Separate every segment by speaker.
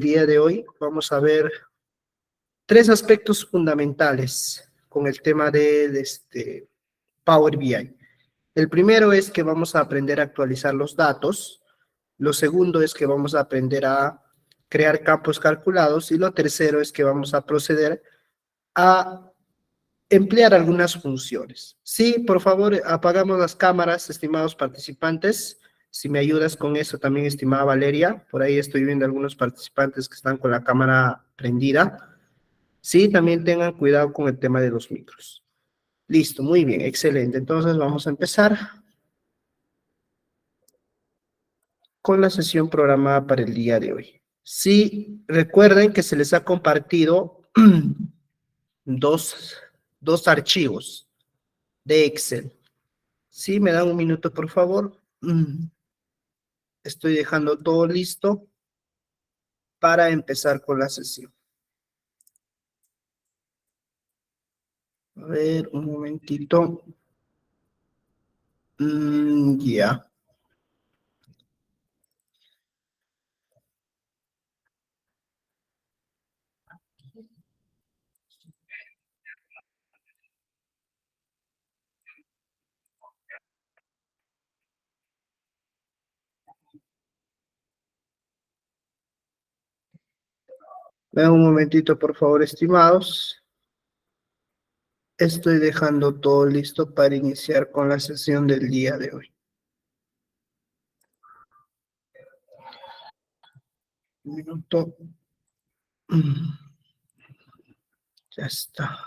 Speaker 1: día de hoy vamos a ver tres aspectos fundamentales con el tema de Power BI. El primero es que vamos a aprender a actualizar los datos. Lo segundo es que vamos a aprender a crear campos calculados. Y lo tercero es que vamos a proceder a emplear algunas funciones. Sí, por favor, apagamos las cámaras, estimados participantes. Si me ayudas con eso también, estimada Valeria. Por ahí estoy viendo algunos participantes que están con la cámara prendida. Sí, también tengan cuidado con el tema de los micros. Listo, muy bien, excelente. Entonces vamos a empezar con la sesión programada para el día de hoy. Sí, recuerden que se les ha compartido dos archivos de Excel. Sí, me dan un minuto, por favor. Estoy dejando todo listo para empezar con la sesión. A ver, un momentito. Ya. Me dan un momentito, por favor, estimados. Estoy dejando todo listo para iniciar con la sesión del día de hoy. Un minuto. Ya está.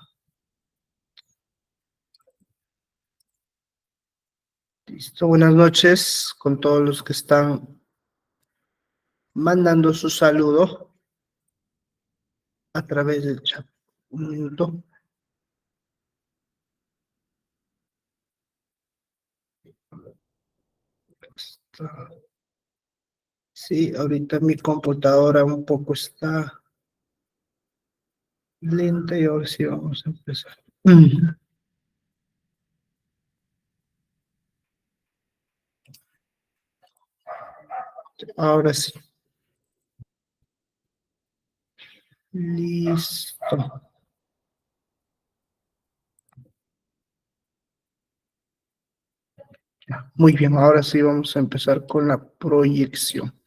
Speaker 1: Listo. Buenas noches con todos los que están mandando su saludo a través del chat. Un minuto. Sí, ahorita mi computadora un poco está lenta y ahora sí vamos a empezar. Ahora sí. Listo. Muy bien, ahora sí vamos a empezar con la proyección.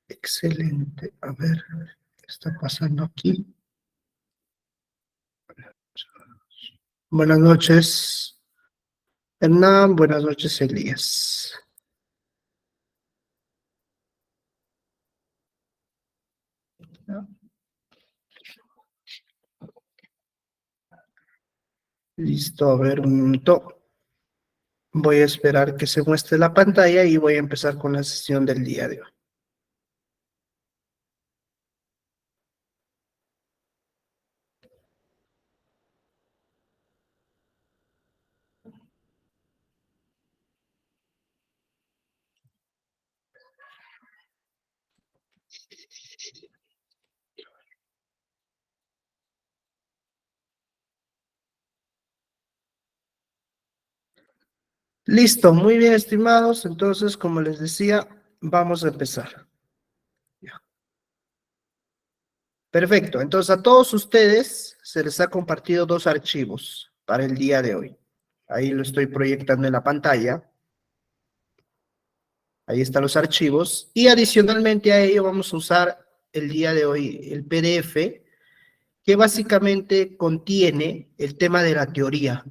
Speaker 1: Excelente. A ver, ¿qué está pasando aquí? Buenas noches, Hernán. Buenas noches, Elías. Listo, a ver, un minuto. Voy a esperar que se muestre la pantalla y voy a empezar con la sesión del día de hoy. Listo, muy bien, estimados. Entonces, como les decía, vamos a empezar. Ya. Perfecto. Entonces, a todos ustedes se les ha compartido dos archivos para el día de hoy. Ahí lo estoy proyectando en la pantalla. Ahí están los archivos. Y adicionalmente a ello vamos a usar el día de hoy el PDF, que básicamente contiene el tema de la teoría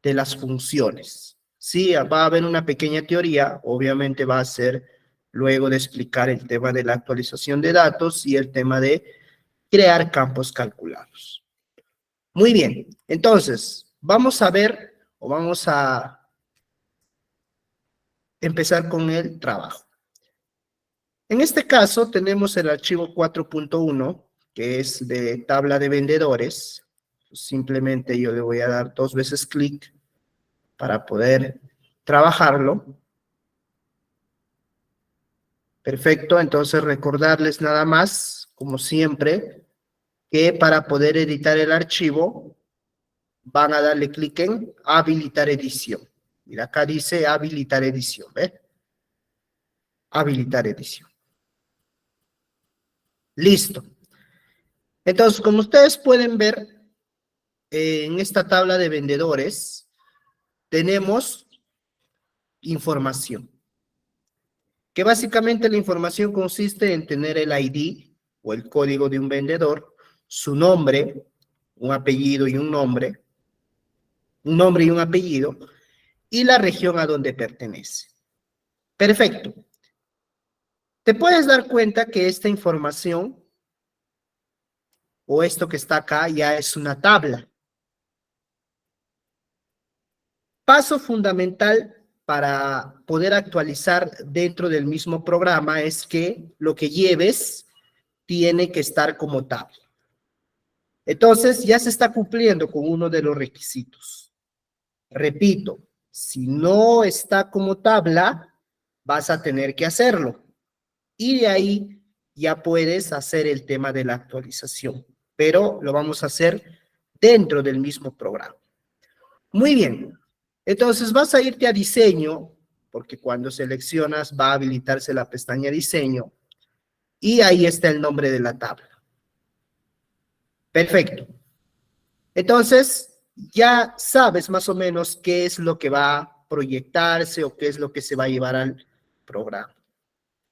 Speaker 1: de las funciones. Sí, va a haber una pequeña teoría, obviamente va a ser luego de explicar el tema de la actualización de datos y el tema de crear campos calculados. Muy bien, entonces vamos a ver o vamos a empezar con el trabajo. En este caso tenemos el archivo 4.1, que es de tabla de vendedores. Simplemente yo le voy a dar 2 veces clic para poder trabajarlo. Perfecto, entonces recordarles nada más, como siempre, que para poder editar el archivo van a darle clic en habilitar edición. Mira, acá dice habilitar edición, ¿ve? Habilitar edición. Listo. Entonces, como ustedes pueden ver, en esta tabla de vendedores tenemos información, que básicamente la información consiste en tener el ID o el código de un vendedor, su nombre, un apellido y un nombre y un apellido, y la región a donde pertenece. Perfecto. Te puedes dar cuenta que esta información o esto que está acá ya es una tabla. Paso fundamental para poder actualizar dentro del mismo programa es que lo que lleves tiene que estar como tabla. Entonces ya se está cumpliendo con uno de los requisitos. Repito, si no está como tabla, vas a tener que hacerlo. Y de ahí ya puedes hacer el tema de la actualización, pero lo vamos a hacer dentro del mismo programa. Muy bien, entonces vas a irte a diseño, porque cuando seleccionas va a habilitarse la pestaña diseño, y ahí está el nombre de la tabla. Perfecto. Entonces, ya sabes más o menos qué es lo que va a proyectarse o qué es lo que se va a llevar al programa.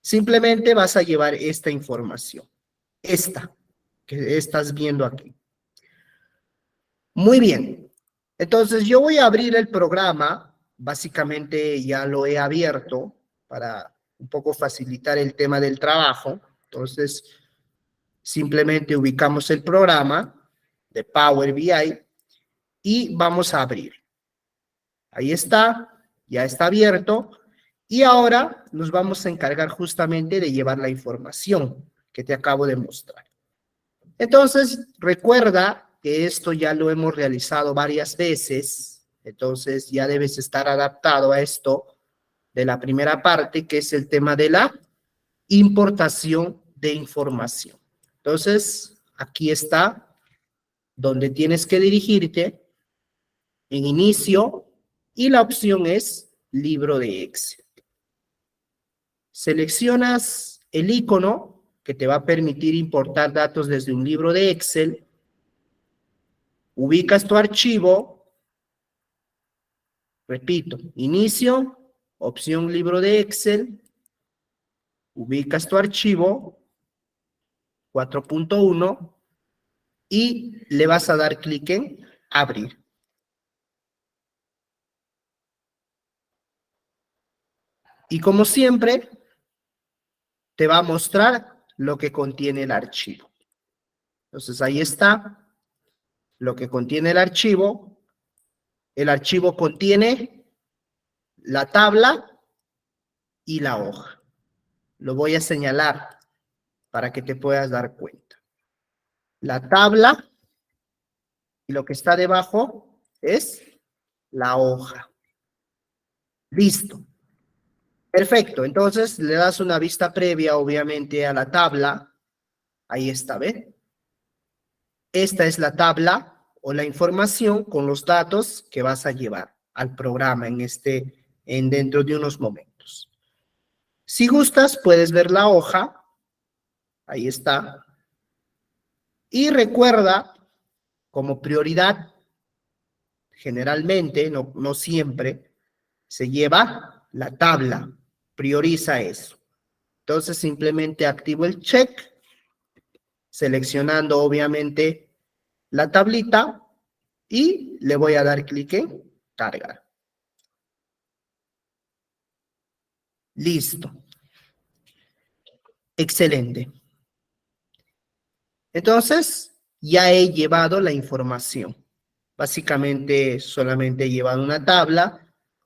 Speaker 1: Simplemente vas a llevar esta información, esta que estás viendo aquí. Muy bien. Entonces, yo voy a abrir el programa. Básicamente ya lo he abierto para un poco facilitar el tema del trabajo. Entonces, simplemente ubicamos el programa de Power BI y vamos a abrir. Ahí está, ya está abierto. Y ahora nos vamos a encargar justamente de llevar la información que te acabo de mostrar. Entonces, recuerda que esto ya lo hemos realizado varias veces, entonces ya debes estar adaptado a esto de la primera parte, que es el tema de la importación de información. Entonces, aquí está donde tienes que dirigirte en inicio y la opción es libro de Excel. Seleccionas el icono que te va a permitir importar datos desde un libro de Excel, ubicas tu archivo, repito, inicio, opción libro de Excel, ubicas tu archivo 4.1 y le vas a dar clic en abrir. Y como siempre, te va a mostrar lo que contiene el archivo. Entonces ahí está lo que contiene el archivo. El archivo contiene la tabla y la hoja. Lo voy a señalar para que te puedas dar cuenta. La tabla y lo que está debajo es la hoja. Listo. Perfecto. Entonces le das una vista previa, obviamente, a la tabla. Ahí está, ¿ve? Esta es la tabla o la información con los datos que vas a llevar al programa dentro de unos momentos. Si gustas, puedes ver la hoja. Ahí está. Y recuerda, como prioridad, generalmente, no siempre, se lleva la tabla. Prioriza eso. Entonces, simplemente activo el check, seleccionando, obviamente, la tablita y le voy a dar clic en cargar. Listo. Excelente. Entonces, ya he llevado la información. Básicamente, solamente he llevado una tabla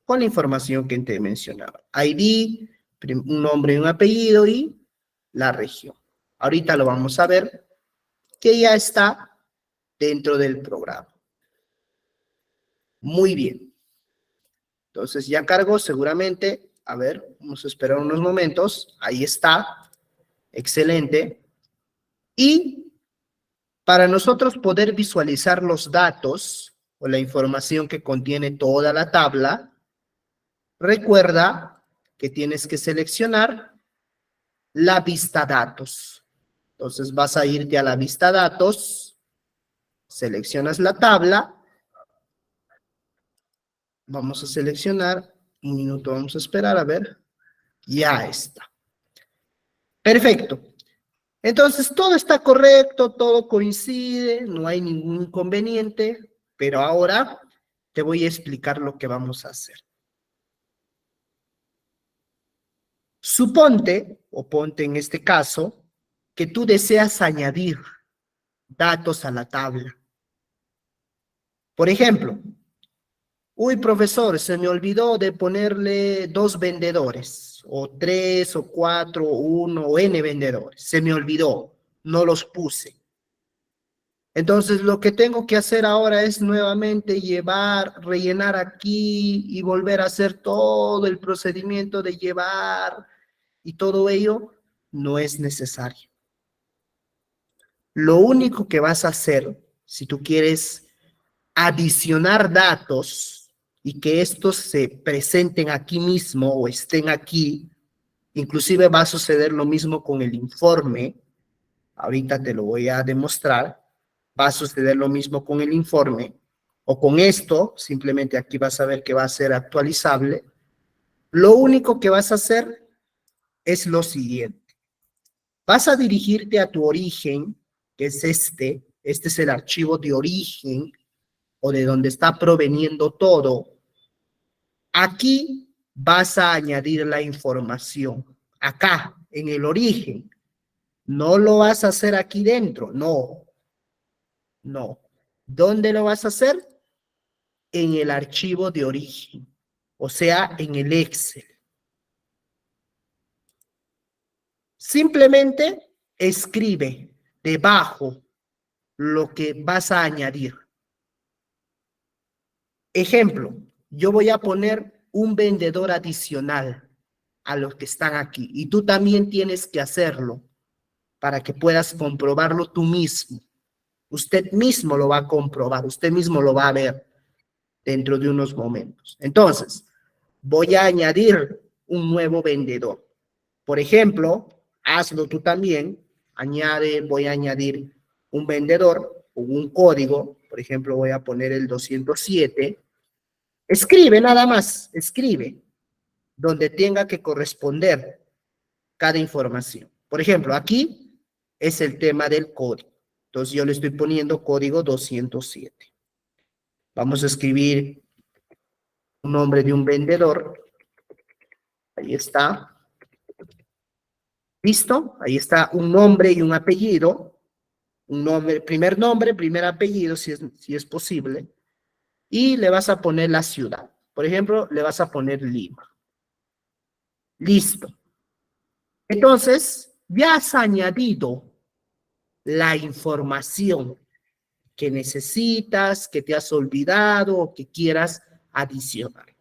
Speaker 1: con la información que te mencionaba. ID, un nombre y un apellido y la región. Ahorita lo vamos a ver que ya está dentro del programa. Muy bien. Entonces ya cargó seguramente. A ver, vamos a esperar unos momentos. Ahí está. Excelente. Y para nosotros poder visualizar los datos o la información que contiene toda la tabla, recuerda que tienes que seleccionar la vista datos. Entonces vas a irte a la vista datos, seleccionas la tabla, vamos a seleccionar, un minuto vamos a esperar, a ver, ya está. Perfecto. Entonces todo está correcto, todo coincide, no hay ningún inconveniente, pero ahora te voy a explicar lo que vamos a hacer. Suponte, o ponte en este caso, que tú deseas añadir datos a la tabla. Por ejemplo, uy, profesor, se me olvidó de ponerle 2 vendedores, o 3, o 4, o 1, o N vendedores. Se me olvidó, no los puse. Entonces, lo que tengo que hacer ahora es nuevamente rellenar aquí y volver a hacer todo el procedimiento de llevar y todo ello no es necesario. Lo único que vas a hacer, si tú quieres adicionar datos y que estos se presenten aquí mismo o estén aquí, inclusive va a suceder lo mismo con el informe, ahorita te lo voy a demostrar, va a suceder lo mismo con el informe, o con esto, simplemente aquí vas a ver que va a ser actualizable. Lo único que vas a hacer es lo siguiente. Vas a dirigirte a tu origen, que es este es el archivo de origen, o de donde está proveniendo todo. Aquí vas a añadir la información, acá, en el origen. No lo vas a hacer aquí dentro, no. No. ¿Dónde lo vas a hacer? En el archivo de origen, o sea, en el Excel. Simplemente escribe debajo lo que vas a añadir. Ejemplo, yo voy a poner un vendedor adicional a los que están aquí y tú también tienes que hacerlo para que puedas comprobarlo tú mismo. Usted mismo lo va a comprobar, usted mismo lo va a ver dentro de unos momentos. Entonces, voy a añadir un nuevo vendedor. Por ejemplo, hazlo tú también, voy a añadir un vendedor o un código, por ejemplo, voy a poner el 207. Escribe nada más, escribe donde tenga que corresponder cada información. Por ejemplo, aquí es el tema del código. Entonces yo le estoy poniendo código 207. Vamos a escribir un nombre de un vendedor. Ahí está. ¿Listo? Ahí está un nombre y un apellido. Un nombre, primer apellido, si es posible. Y le vas a poner la ciudad. Por ejemplo, le vas a poner Lima. Listo. Entonces, ya has añadido la información que necesitas, que te has olvidado o que quieras adicionar.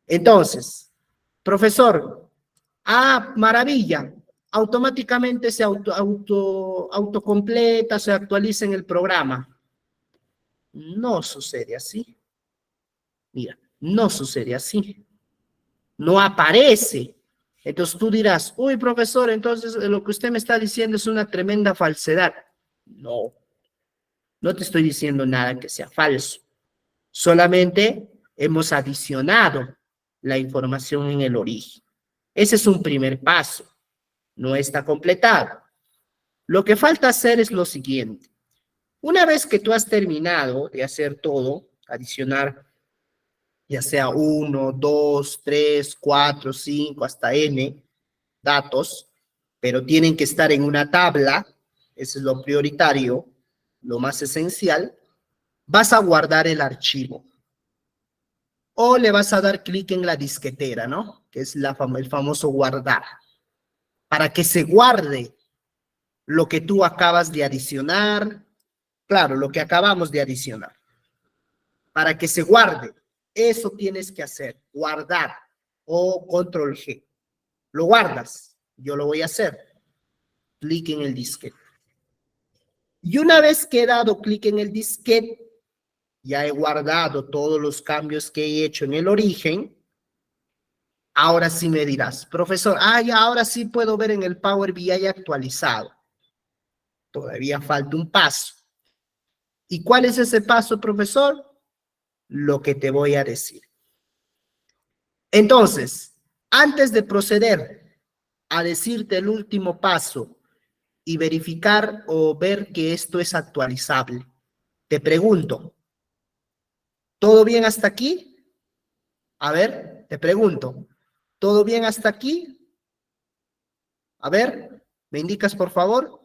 Speaker 1: Entonces, profesor, maravilla, automáticamente se autocompleta, se actualiza en el programa. No sucede así. Mira, no sucede así. No aparece. Entonces tú dirás, uy, profesor, entonces lo que usted me está diciendo es una tremenda falsedad. No, no te estoy diciendo nada que sea falso. Solamente hemos adicionado la información en el origen. Ese es un primer paso. No está completado. Lo que falta hacer es lo siguiente. Una vez que tú has terminado de hacer todo, adicionar ya sea 1, 2, 3, 4, 5, hasta N datos, pero tienen que estar en una tabla, eso es lo prioritario, lo más esencial, vas a guardar el archivo. O le vas a dar clic en la disquetera, ¿no? Que es el famoso guardar. Para que se guarde lo que tú acabas de adicionar. Claro, lo que acabamos de adicionar. Para que se guarde. Eso tienes que hacer. Guardar. O control G. Lo guardas. Yo lo voy a hacer. Clic en el disquete. Y una vez que he dado clic en el disquete, ya he guardado todos los cambios que he hecho en el origen. Ahora sí me dirás, profesor, ya ahora sí puedo ver en el Power BI actualizado. Todavía falta un paso. ¿Y cuál es ese paso, profesor? Lo que te voy a decir. Entonces, antes de proceder a decirte el último paso y verificar o ver que esto es actualizable, te pregunto, ¿todo bien hasta aquí? A ver, te pregunto, ¿todo bien hasta aquí? A ver, ¿me indicas por favor?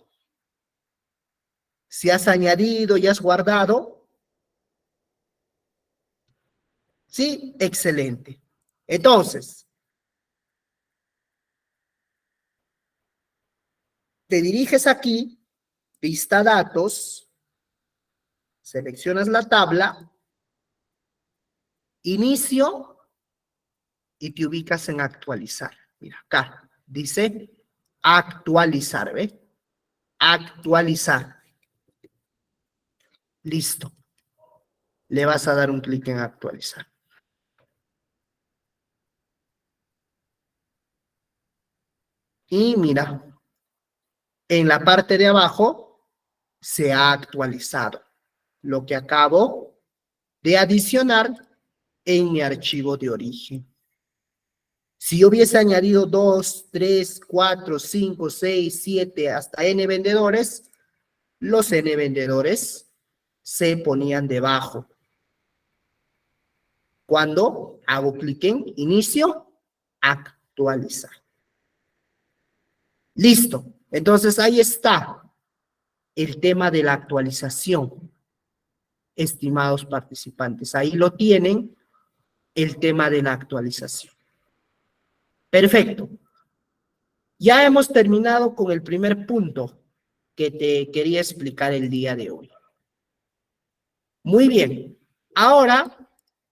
Speaker 1: Si has añadido y has guardado. Sí, excelente. Entonces, te diriges aquí, vista datos, seleccionas la tabla, inicio y te ubicas en actualizar. Mira, acá dice actualizar, ¿ve? Actualizar. Listo. Le vas a dar un clic en actualizar. Y mira, en la parte de abajo se ha actualizado lo que acabo de adicionar en mi archivo de origen. Si yo hubiese añadido 2, 3, 4, 5, 6, 7, hasta n vendedores, los n vendedores se ponían debajo. Cuando hago clic en inicio, actualizar. Listo. Entonces ahí está el tema de la actualización, estimados participantes. Ahí lo tienen, el tema de la actualización. Perfecto. Ya hemos terminado con el primer punto que te quería explicar el día de hoy. Muy bien. Ahora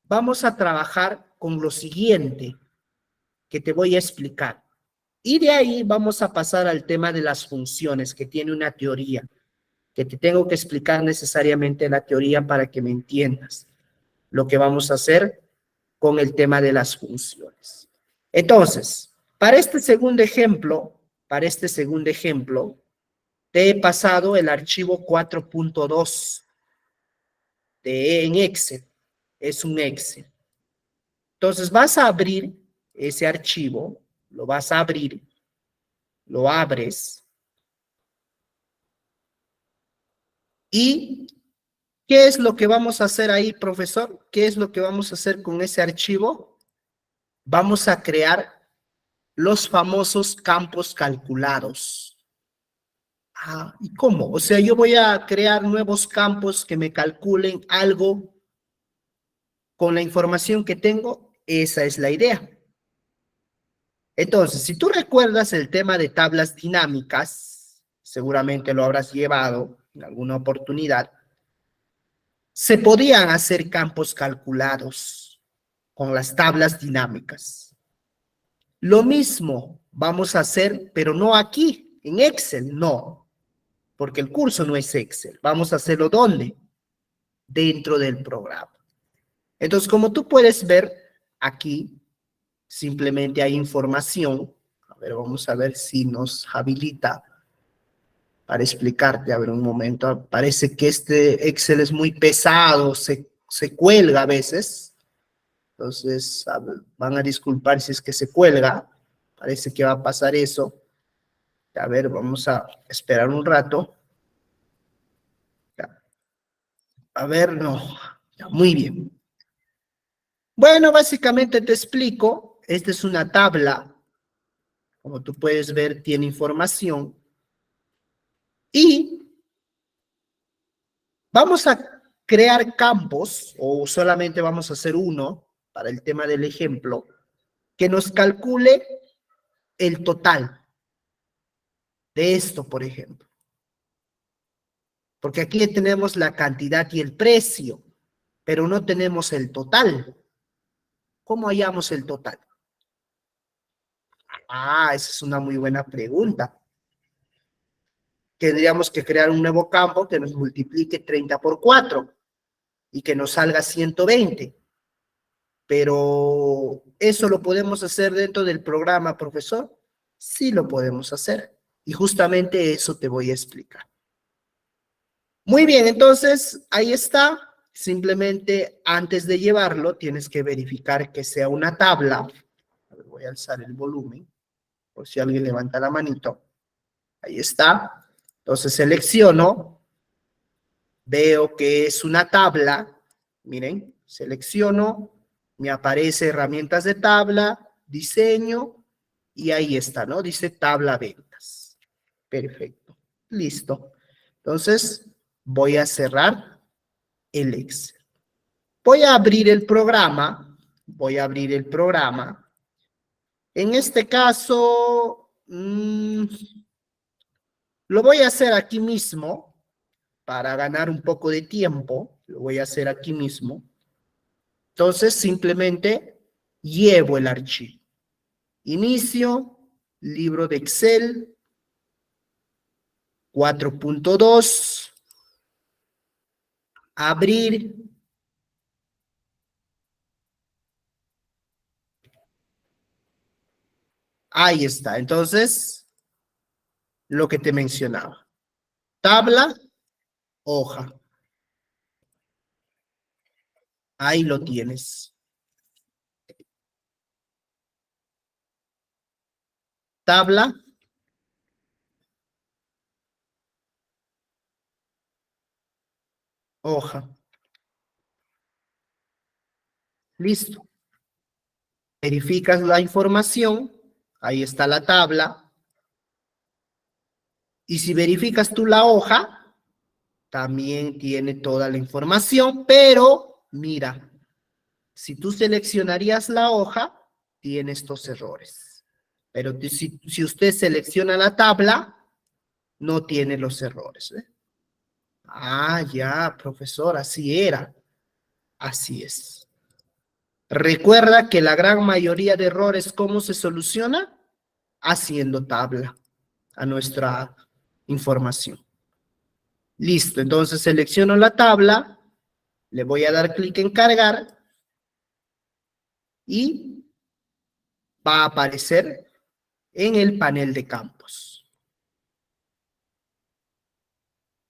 Speaker 1: vamos a trabajar con lo siguiente que te voy a explicar. Y de ahí vamos a pasar al tema de las funciones, que tiene una teoría, que te tengo que explicar necesariamente la teoría para que me entiendas lo que vamos a hacer con el tema de las funciones. Entonces, para este segundo ejemplo, te he pasado el archivo 4.2 en Excel. Es un Excel. Entonces, vas a abrir ese archivo, lo vas a abrir, lo abres. ¿Y qué es lo que vamos a hacer ahí, profesor? ¿Qué es lo que vamos a hacer con ese archivo? Vamos a crear los famosos campos calculados. Ah, ¿y cómo? O sea, yo voy a crear nuevos campos que me calculen algo con la información que tengo. Esa es la idea. Entonces, si tú recuerdas el tema de tablas dinámicas, seguramente lo habrás llevado en alguna oportunidad, se podían hacer campos calculados con las tablas dinámicas. Lo mismo vamos a hacer, pero no aquí, en Excel, no, porque el curso no es Excel. Vamos a hacerlo ¿dónde? Dentro del programa. Entonces, como tú puedes ver aquí, simplemente hay información. A ver, vamos a ver si nos habilita para explicarte. A ver, un momento. Parece que este Excel es muy pesado, se cuelga a veces. Entonces, van a disculpar si es que se cuelga. Parece que va a pasar eso. A ver, vamos a esperar un rato. A ver, no. Ya, muy bien. Bueno, básicamente te explico. Esta es una tabla. Como tú puedes ver, tiene información. Y vamos a crear campos, o solamente vamos a hacer uno para el tema del ejemplo, que nos calcule el total de esto, por ejemplo. Porque aquí tenemos la cantidad y el precio, pero no tenemos el total. ¿Cómo hallamos el total? Ah, esa es una muy buena pregunta. Tendríamos que crear un nuevo campo que nos multiplique 30 por 4 y que nos salga 120. Pero ¿eso lo podemos hacer dentro del programa, profesor? Sí lo podemos hacer. Y justamente eso te voy a explicar. Muy bien, entonces ahí está. Simplemente antes de llevarlo tienes que verificar que sea una tabla. A ver, voy a alzar el volumen por si alguien levanta la manito. Ahí está. Entonces selecciono, veo que es una tabla. Miren, selecciono, me aparece herramientas de tabla, diseño, y ahí está, ¿no? Dice tabla ventas. Perfecto. Listo. Entonces, voy a cerrar el Excel. Voy a abrir el programa. Voy a abrir el programa. En este caso, lo voy a hacer aquí mismo para ganar un poco de tiempo. Lo voy a hacer aquí mismo. Entonces, simplemente llevo el archivo. Inicio, libro de Excel 4.2, abrir. Ahí está. Entonces, lo que te mencionaba. Tabla, hoja. Ahí lo tienes. Tabla, hoja. Listo. Verificas la información. Ahí está la tabla. Y si verificas tú la hoja, también tiene toda la información, pero mira, si tú seleccionarías la hoja, tiene estos errores. Pero si usted selecciona la tabla, no tiene los errores. ¿Eh? Ah, ya, profesor, así era. Así es. Recuerda que la gran mayoría de errores, ¿cómo se soluciona? Haciendo tabla a nuestra información. Listo, entonces selecciono la tabla, le voy a dar clic en cargar y va a aparecer en el panel de campos.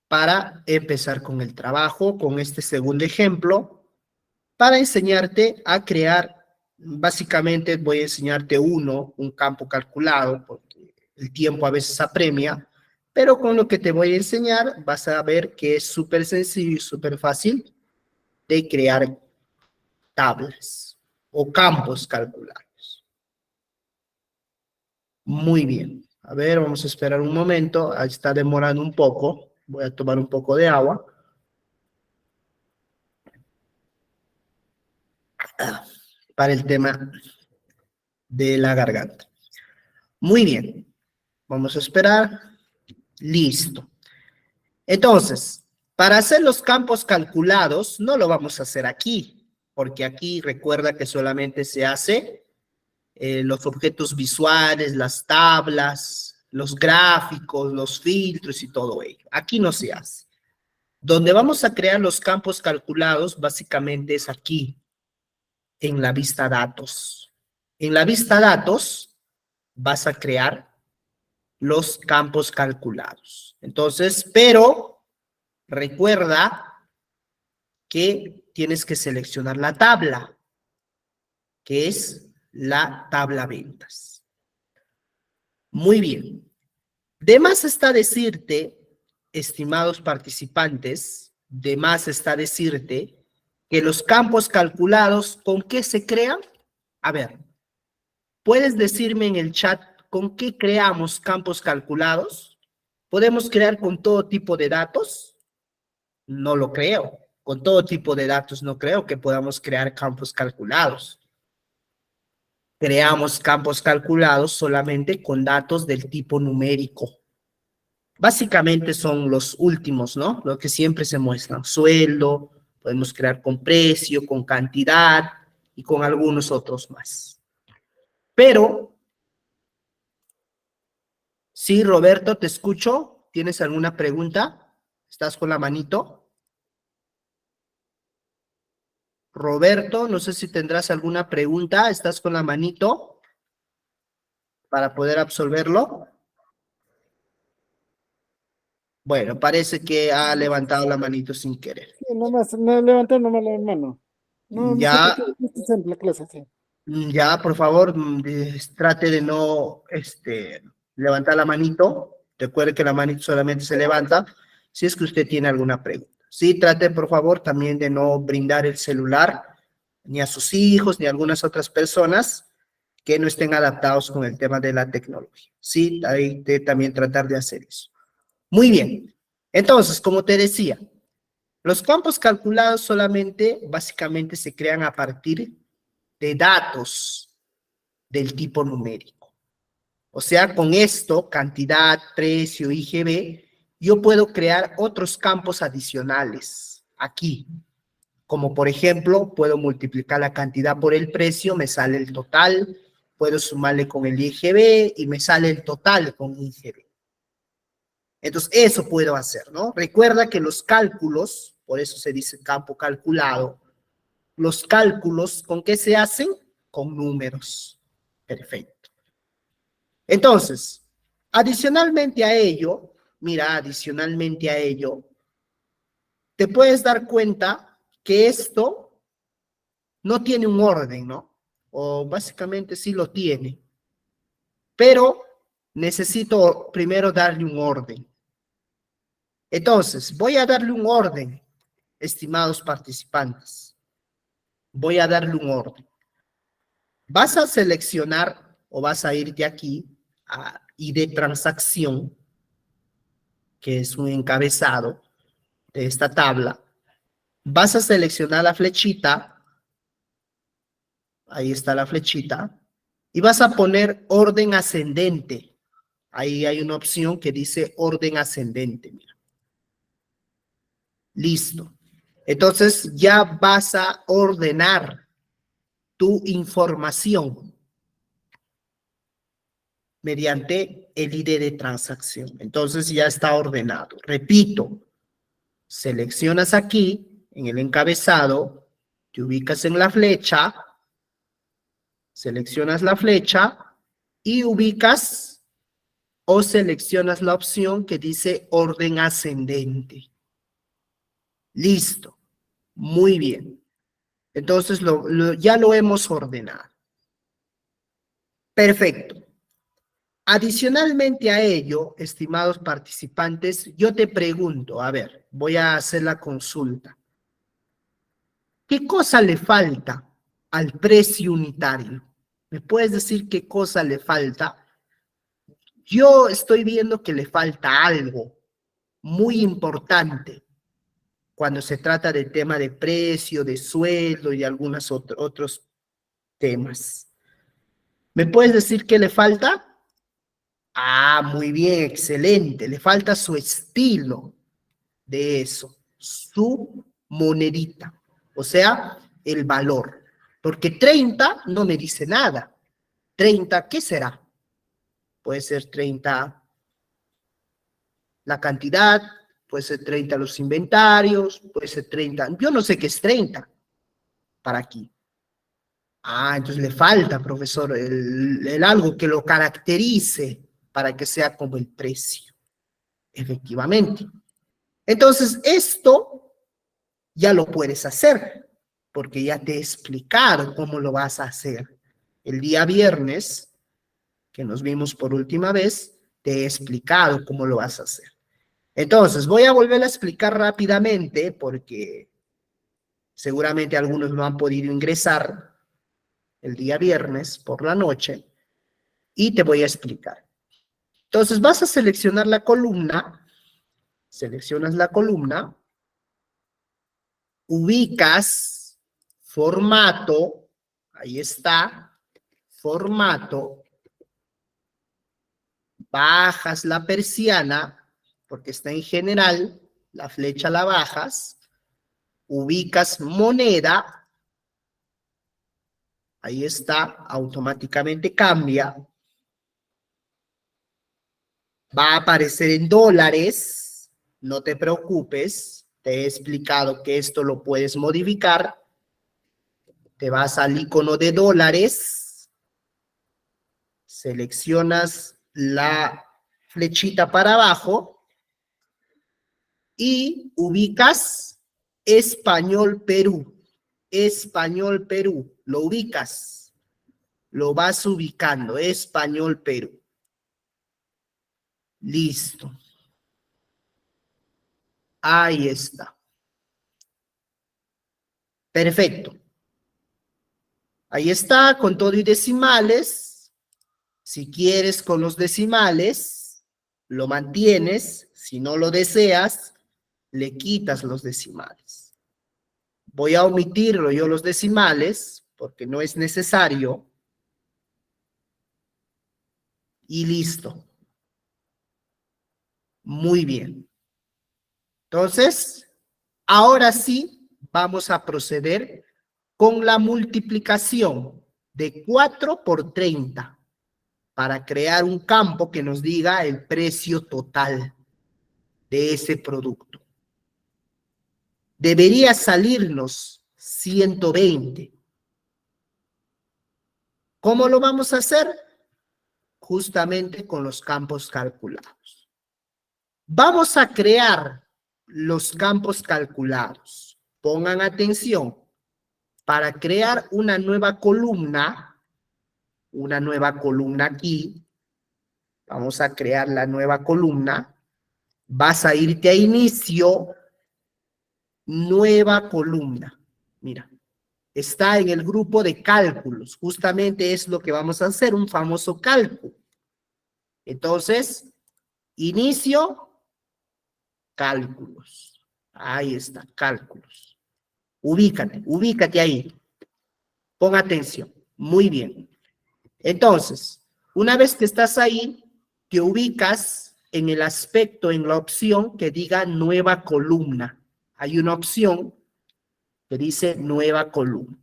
Speaker 1: Para empezar con el trabajo, con este segundo ejemplo, para enseñarte a crear, básicamente voy a enseñarte un campo calculado, porque el tiempo a veces apremia, pero con lo que te voy a enseñar vas a ver que es súper sencillo y súper fácil de crear tablas o campos calculados. Muy bien. A ver, vamos a esperar un momento. Ahí está demorando un poco. Voy a tomar un poco de agua. Para el tema de la garganta. Muy bien. Vamos a esperar. Listo. Entonces, para hacer los campos calculados, no lo vamos a hacer aquí, porque aquí recuerda que solamente se hace los objetos visuales, las tablas, los gráficos, los filtros y todo ello. Aquí no se hace. Donde vamos a crear los campos calculados, básicamente es aquí, en la vista datos. En la vista datos vas a crear los campos calculados. Entonces, pero recuerda que tienes que seleccionar la tabla, que es la tabla ventas. Muy bien. De más está decirte, estimados participantes, de más está decirte que los campos calculados, ¿con qué se crean? A ver, ¿puedes decirme en el chat con qué creamos campos calculados? ¿Podemos crear con todo tipo de datos? No lo creo. Con todo tipo de datos no creo que podamos crear campos calculados. Creamos campos calculados solamente con datos del tipo numérico. Básicamente son los últimos, ¿no? Lo que siempre se muestran. Sueldo, podemos crear con precio, con cantidad y con algunos otros más. Pero, sí, Roberto, te escucho. ¿Tienes alguna pregunta? ¿Estás con la manito? Roberto, no sé si tendrás alguna pregunta. ¿Estás con la manito para poder absolverlo? Bueno, parece que ha levantado la manito sin querer.
Speaker 2: Sí, nomás, me levanté nomás la mano. No, no sé por
Speaker 1: Ya,
Speaker 2: qué, esto es en la clase, sí.
Speaker 1: ya, por favor, trate de no levantar la manito. Recuerde que la manito solamente se levanta si es que usted tiene alguna pregunta. Sí, trate, por favor, también de no brindar el celular ni a sus hijos ni a algunas otras personas que no estén adaptados con el tema de la tecnología. Sí, hay que también tratar de hacer eso. Muy bien. Entonces, como te decía, los campos calculados solamente, básicamente, se crean a partir de datos del tipo numérico. O sea, con esto, cantidad, precio, IGB, yo puedo crear otros campos adicionales aquí. Como por ejemplo, puedo multiplicar la cantidad por el precio, me sale el total, puedo sumarle con el IGB y me sale el total con IGB. Entonces, eso puedo hacer, ¿no? Recuerda que los cálculos, por eso se dice campo calculado, los cálculos, ¿con qué se hacen? Con números. Perfecto. Entonces, adicionalmente a ello, mira, adicionalmente a ello, te puedes dar cuenta que esto no tiene un orden, ¿no? O básicamente sí lo tiene, pero necesito primero darle un orden. Entonces, voy a darle un orden, estimados participantes. Voy a darle un orden. Vas a seleccionar o vas a ir de aquí a ID transacción, que es un encabezado de esta tabla. Vas a seleccionar la flechita, ahí está la flechita, y vas a poner orden ascendente. Ahí hay una opción que dice orden ascendente, mira. Listo. Entonces ya vas a ordenar tu información mediante el ID de transacción. Entonces ya está ordenado. Repito, seleccionas aquí en el encabezado, te ubicas en la flecha, seleccionas la flecha y ubicas o seleccionas la opción que dice orden ascendente. Listo. Muy bien. Entonces ya lo hemos ordenado. Perfecto. Adicionalmente a ello, estimados participantes, yo te pregunto, a ver, voy a hacer la consulta. ¿Qué cosa le falta al precio unitario? ¿Me puedes decir qué cosa le falta? Yo estoy viendo que le falta algo muy importante cuando se trata del tema de precio, de sueldo y algunos otros temas. ¿Me puedes decir qué le falta? Ah, muy bien, excelente. Le falta su estilo de eso, su monedita, o sea, el valor. Porque 30 no me dice nada. 30, ¿qué será? Puede ser 30 la cantidad, puede ser 30 los inventarios, puede ser 30. Yo no sé qué es 30 para aquí. Ah, entonces le falta, profesor, el algo que lo caracterice para que sea como el precio. Efectivamente. Entonces, esto ya lo puedes hacer, porque ya te he explicado cómo lo vas a hacer. El día viernes, que nos vimos por última vez, te he explicado cómo lo vas a hacer. Entonces, voy a volver a explicar rápidamente, porque seguramente algunos no han podido ingresar el día viernes por la noche, y te voy a explicar. Entonces, vas a seleccionar la columna, seleccionas la columna, ubicas formato, ahí está, formato, bajas la persiana, porque está en general, la flecha la bajas, ubicas moneda, ahí está, automáticamente cambia, va a aparecer en dólares, no te preocupes, te he explicado que esto lo puedes modificar, te vas al icono de dólares, seleccionas la flechita para abajo y ubicas Español Perú. Español Perú. Lo ubicas. Lo vas ubicando. Español Perú. Listo. Ahí está. Perfecto. Ahí está, con todo y decimales. Si quieres con los decimales, lo mantienes. Si no lo deseas, le quitas los decimales. Voy a omitirlo yo los decimales, porque no es necesario. Y listo. Muy bien. Entonces, ahora sí, vamos a proceder con la multiplicación de 4 por 30 para crear un campo que nos diga el precio total de ese producto. Debería salirnos 120. ¿Cómo lo vamos a hacer? Justamente con los campos calculados. Vamos a crear los campos calculados. Pongan atención. Para crear una nueva columna aquí, vamos a crear la nueva columna, vas a irte a inicio, nueva columna, mira, está en el grupo de cálculos, justamente es lo que vamos a hacer, un famoso cálculo. Entonces, inicio, cálculos, ahí está, cálculos, ubícate ahí, pon atención, muy bien. Entonces, una vez que estás ahí, te ubicas en el aspecto, en la opción que diga nueva columna. Hay una opción que dice nueva columna.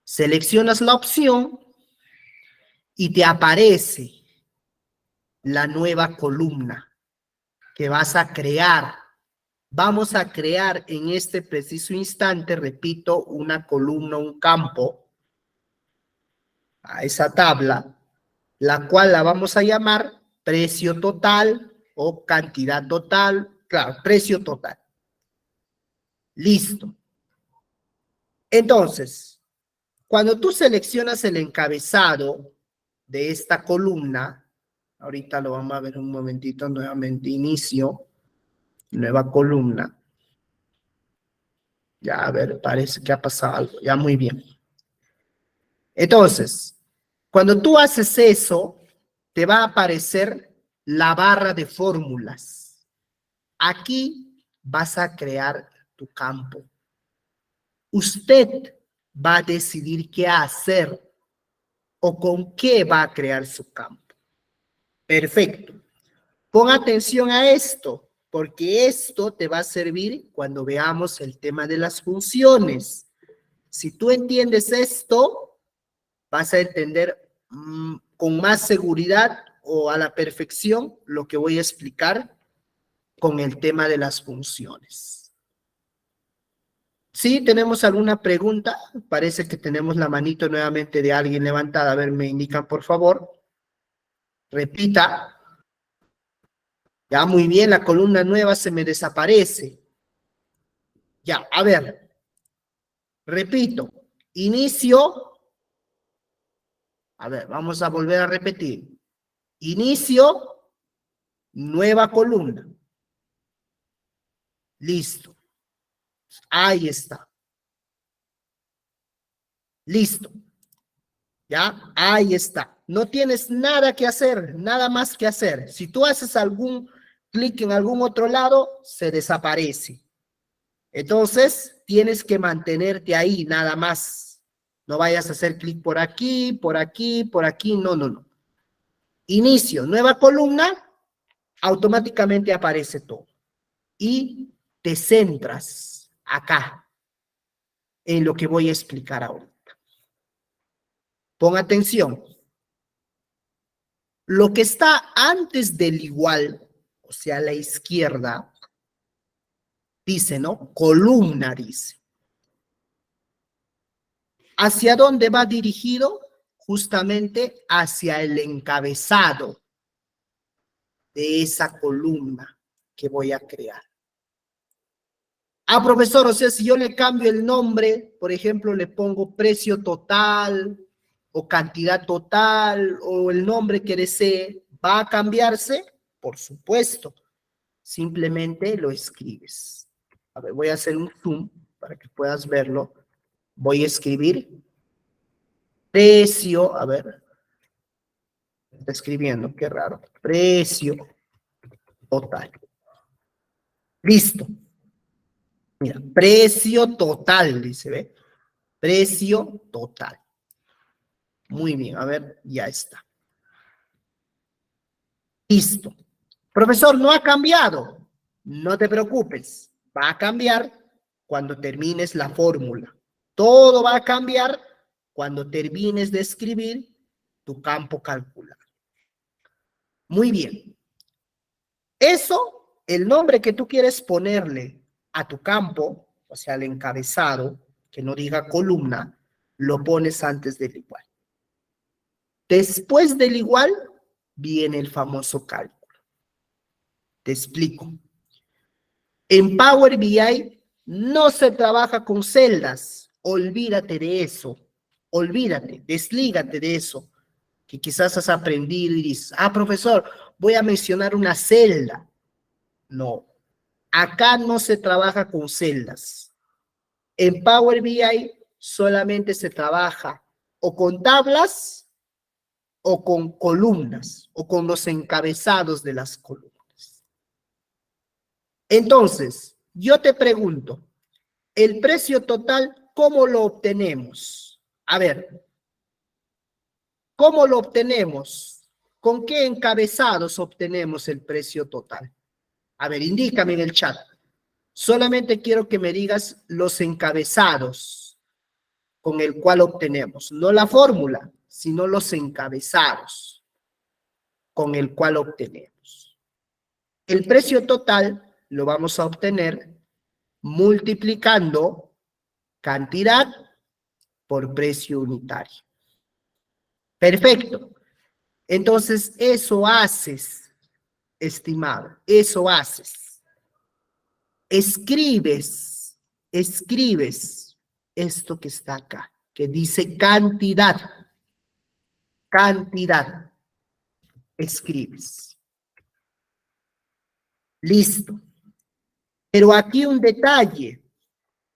Speaker 1: Seleccionas la opción y te aparece la nueva columna que vas a crear. Vamos a crear en este preciso instante, repito, una columna, un campo, a esa tabla, la cual la vamos a llamar precio total o cantidad total, claro, precio total. Listo. Entonces, cuando tú seleccionas el encabezado de esta columna, ahorita lo vamos a ver un momentito nuevamente, inicio, nueva columna. Ya, a ver, parece que ha pasado algo, ya muy bien. Entonces, cuando tú haces eso, te va a aparecer la barra de fórmulas. Aquí vas a crear tu campo. Usted va a decidir qué hacer o con qué va a crear su campo. Perfecto. Pon atención a esto, porque esto te va a servir cuando veamos el tema de las funciones. Si tú entiendes esto, vas a entender con más seguridad o a la perfección lo que voy a explicar con el tema de las funciones. ¿Sí? ¿Tenemos alguna pregunta? Parece que tenemos la manito nuevamente de alguien levantada. A ver, me indican, por favor. Repita. Ya, muy bien, la columna nueva se me desaparece. Ya, a ver. Repito. Inicio. A ver, vamos a volver a repetir. Inicio, nueva columna. Listo. Ahí está. Listo. ¿Ya? Ahí está. No tienes nada que hacer, nada más que hacer. Si tú haces algún clic en algún otro lado, se desaparece. Entonces, tienes que mantenerte ahí, nada más. No vayas a hacer clic por aquí, por aquí, por aquí. No, no, no. Inicio, nueva columna, automáticamente aparece todo. Y te centras acá en lo que voy a explicar ahora. Pon atención. Lo que está antes del igual, o sea, a la izquierda, dice, ¿no? Columna, dice. ¿Hacia dónde va dirigido? Justamente hacia el encabezado. de esa columna que voy a crear. Ah, profesor, o sea, si yo le cambio el nombre, por ejemplo, le pongo precio total o cantidad total o el nombre que desee, ¿va a cambiarse? Por supuesto. Simplemente lo escribes. A ver, voy a hacer un zoom para que puedas verlo. Voy a escribir precio, a ver, está escribiendo, qué raro. Precio total. Listo. Mira, precio total, dice, ¿ve? Precio total. Muy bien, a ver, ya está. Listo. Profesor, no ha cambiado. No te preocupes, va a cambiar cuando termines la fórmula. Todo va a cambiar cuando termines de escribir tu campo calculado. Muy bien. Eso, el nombre que tú quieres ponerle a tu campo, o sea, el encabezado, que no diga columna, lo pones antes del igual. Después del igual viene el famoso cálculo. Te explico. En Power BI no se trabaja con celdas. Olvídate de eso. Olvídate, deslígate de eso, que quizás has aprendido y dices, ah, profesor, voy a mencionar una celda. No, acá no se trabaja con celdas. En Power BI solamente se trabaja o con tablas o con columnas o con los encabezados de las columnas. Entonces, yo te pregunto, el precio total, ¿cómo lo obtenemos? A ver, ¿cómo lo obtenemos? ¿Con qué encabezados obtenemos el precio total? A ver, indícame en el chat. Solamente quiero que me digas los encabezados con el cual obtenemos, no la fórmula, sino los encabezados con el cual obtenemos. El precio total lo vamos a obtener multiplicando cantidad por precio unitario. Perfecto. Entonces, eso haces, estimado, eso haces. Escribes esto que está acá, que dice cantidad. Cantidad. Escribes. Listo. Pero aquí un detalle,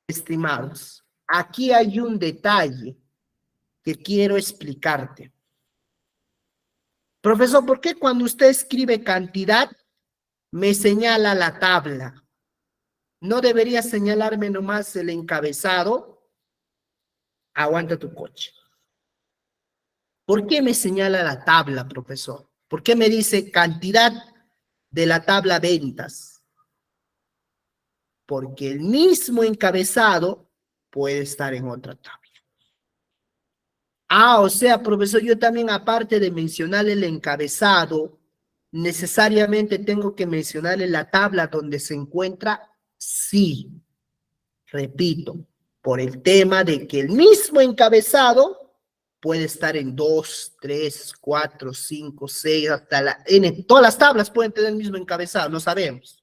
Speaker 1: estimados. Aquí hay un detalle que quiero explicarte. Profesor, ¿por qué cuando usted escribe cantidad me señala la tabla? ¿No debería señalarme nomás el encabezado? Aguanta tu coche. ¿Por qué me señala la tabla, profesor? ¿Por qué me dice cantidad de la tabla ventas? Porque el mismo encabezado puede estar en otra tabla. Ah, o sea, profesor, yo también, aparte de mencionar el encabezado, necesariamente tengo que mencionarle la tabla donde se encuentra. Sí, repito, por el tema de que el mismo encabezado puede estar en 2, 3, 4, 5, 6, hasta la N. Todas las tablas pueden tener el mismo encabezado, no sabemos.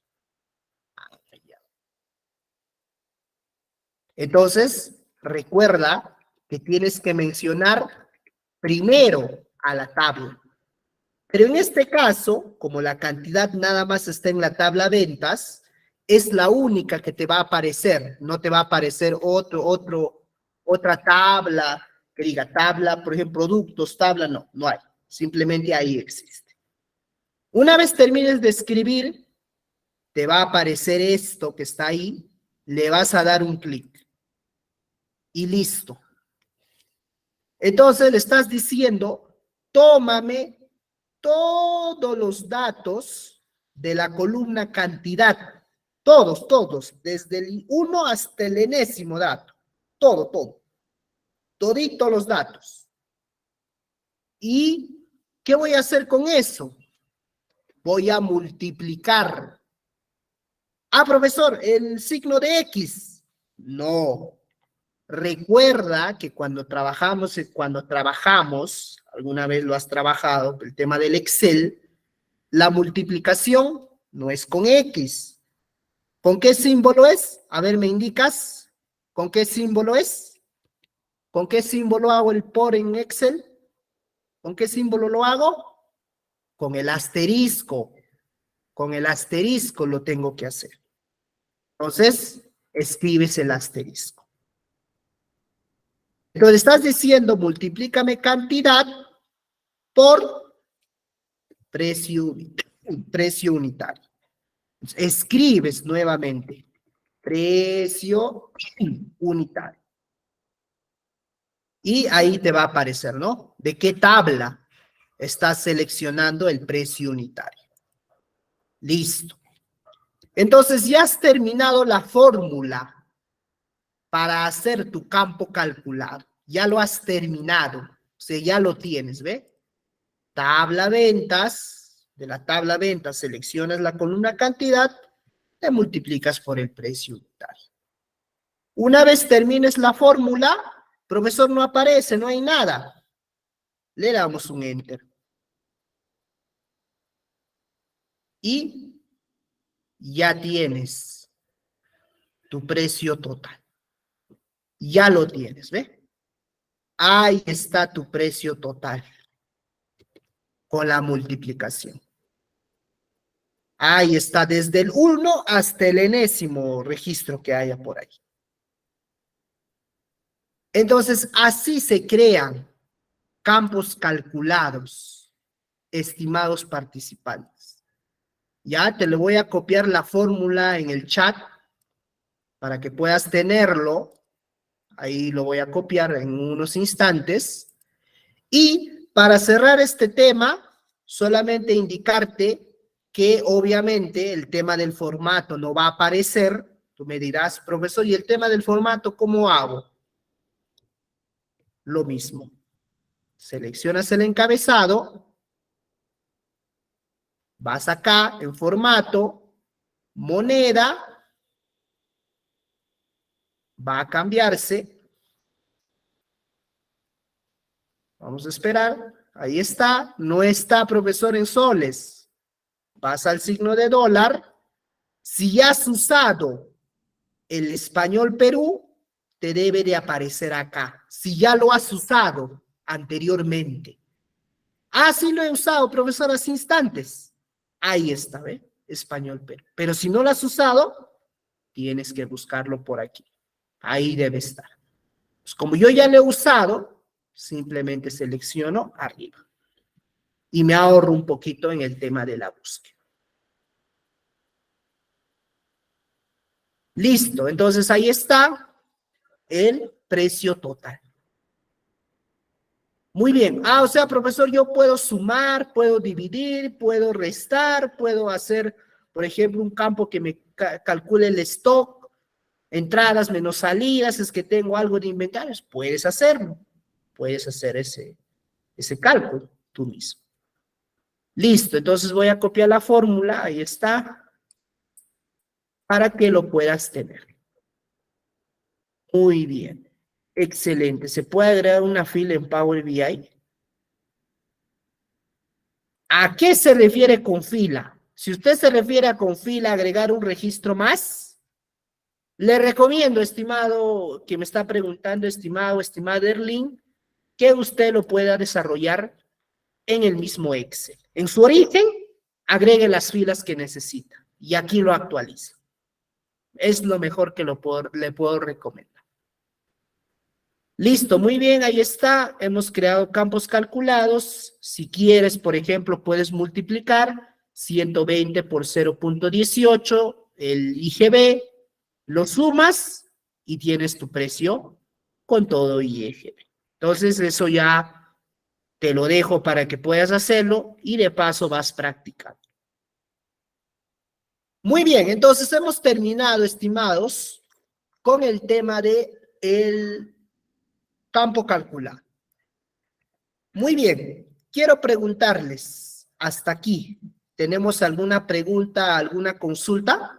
Speaker 1: Entonces, recuerda que tienes que mencionar primero a la tabla. Pero en este caso, como la cantidad nada más está en la tabla ventas, es la única que te va a aparecer. No te va a aparecer otra tabla que diga tabla, por ejemplo, productos, tabla, no hay. Simplemente ahí existe. Una vez termines de escribir, te va a aparecer esto que está ahí, le vas a dar un clic y listo. Entonces le estás diciendo, tómame todos los datos de la columna cantidad, todos, desde el 1 hasta el enésimo dato, toditos los datos. ¿Y qué voy a hacer con eso? Voy a multiplicar. Ah, profesor, ¿el signo de X? No. Recuerda que cuando trabajamos, alguna vez lo has trabajado, el tema del Excel, La multiplicación no es con X. ¿Con qué símbolo es? A ver, ¿me indicas? ¿Con qué símbolo es? ¿Con qué símbolo hago el por en Excel? ¿Con qué símbolo lo hago? Con el asterisco. Con el asterisco lo tengo que hacer. Entonces, escribes el asterisco. Entonces, estás diciendo, multiplícame cantidad por precio unitario. Escribes nuevamente, precio unitario. Y ahí te va a aparecer, ¿no? ¿De qué tabla estás seleccionando el precio unitario? Listo. Entonces ya has terminado la fórmula para hacer tu campo calculado. Ya lo has terminado. O sea, ya lo tienes, ¿ve? Tabla ventas. De la tabla ventas seleccionas la columna cantidad, te multiplicas por el precio unitario. Una vez termines la fórmula, profesor, no aparece, no hay nada. Le damos un enter. Y ya tienes tu precio total. Ya lo tienes, ¿ve? Ahí está tu precio total con la multiplicación. Ahí está, desde el 1 hasta el enésimo registro que haya por ahí. Entonces, así se crean campos calculados, estimados participantes. Ya te le voy a copiar la fórmula en el chat para que puedas tenerlo. Ahí lo voy a copiar en unos instantes. Y para cerrar este tema, solamente indicarte que obviamente el tema del formato no va a aparecer. Tú me dirás, profesor, ¿y el tema del formato cómo hago? Lo mismo. Seleccionas el encabezado, vas acá en formato, moneda, va a cambiarse. Vamos a esperar. Ahí está. No está, profesor, en soles. Vas al signo de dólar. Si ya has usado el español Perú, te debe de aparecer acá. Si ya lo has usado anteriormente. Ah, sí lo he usado, profesor, hace instantes. Ahí está, ¿ve? Español Perú. Pero si no lo has usado, tienes que buscarlo por aquí. Ahí debe estar. Pues como yo ya lo he usado, simplemente selecciono arriba. Y me ahorro un poquito en el tema de la búsqueda. Listo, entonces ahí está el precio total. Muy bien. Ah, o sea, profesor, yo puedo sumar, puedo dividir, puedo restar, puedo hacer, por ejemplo, un campo que me calcule el stock, entradas menos salidas, es que tengo algo de inventarios. Puedes hacerlo. Puedes hacer ese cálculo tú mismo. Listo, entonces voy a copiar la fórmula, ahí está, para que lo puedas tener. Muy bien, excelente. ¿Se puede agregar una fila en Power BI? ¿A qué se refiere con fila? Si usted se refiere a con fila agregar un registro más, le recomiendo, estimado, que me está preguntando, estimada Erling, que usted lo pueda desarrollar en el mismo Excel. En su origen, agregue las filas que necesita y aquí lo actualiza. Es lo mejor que le puedo recomendar. Listo, muy bien, ahí está. Hemos creado campos calculados. Si quieres, por ejemplo, puedes multiplicar 120 por 0.18, el IGB, lo sumas y tienes tu precio con todo IGB. Entonces, eso ya te lo dejo para que puedas hacerlo y de paso vas practicando. Muy bien, entonces hemos terminado, estimados, con el tema de el campo calculado. Muy bien, quiero preguntarles, hasta aquí, ¿tenemos alguna pregunta, alguna consulta?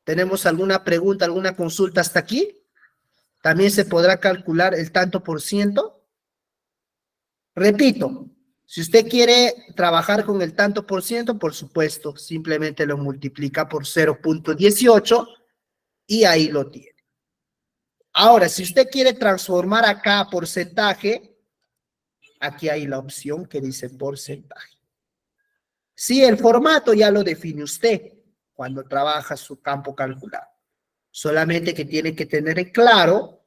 Speaker 1: ¿Tenemos alguna pregunta, alguna consulta hasta aquí? ¿También se podrá calcular el tanto por ciento? Repito, si usted quiere trabajar con el tanto por ciento, por supuesto, simplemente lo multiplica por 0.18 y ahí lo tiene. Ahora, si usted quiere transformar acá a porcentaje, aquí hay la opción que dice porcentaje. Sí, el formato ya lo define usted cuando trabaja su campo calculado. Solamente que tiene que tener en claro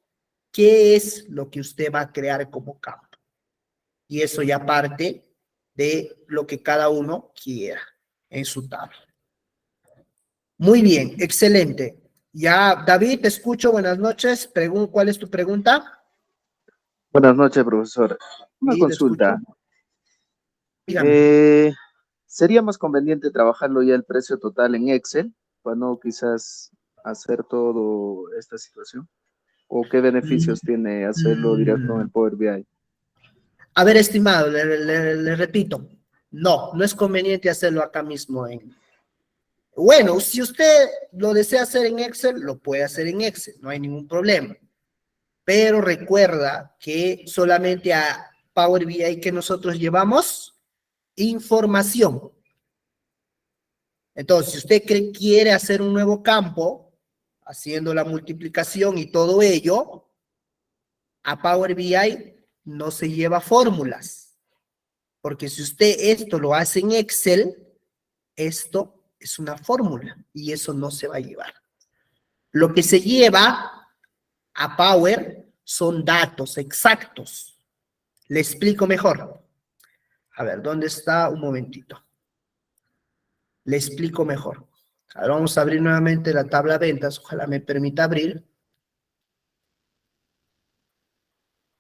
Speaker 1: qué es lo que usted va a crear como campo. Y eso ya parte de lo que cada uno quiera en su tabla. Muy bien, excelente. Ya, David, te escucho, buenas noches. ¿Cuál es tu pregunta?
Speaker 3: Buenas noches, profesor. Una
Speaker 1: Sí, te escucho.
Speaker 3: consulta.
Speaker 1: Dígame.
Speaker 3: ¿Sería más conveniente trabajarlo ya el precio total en Excel para no quizás hacer todo esta situación? ¿O qué beneficios tiene hacerlo directo en el Power BI?
Speaker 1: A ver, estimado, le repito, no es conveniente hacerlo acá mismo Bueno, si usted lo desea hacer en Excel, lo puede hacer en Excel, no hay ningún problema. Pero recuerda que solamente a Power BI que nosotros llevamos información. Entonces, si usted quiere hacer un nuevo campo, haciendo la multiplicación y todo ello, a Power BI no se lleva fórmulas. Porque si usted esto lo hace en Excel, esto es una fórmula y eso no se va a llevar. Lo que se lleva a Power son datos exactos. Le explico mejor. A ver, ¿dónde está? Un momentito. Le explico mejor. Ahora vamos a abrir nuevamente la tabla de ventas. Ojalá me permita abrir.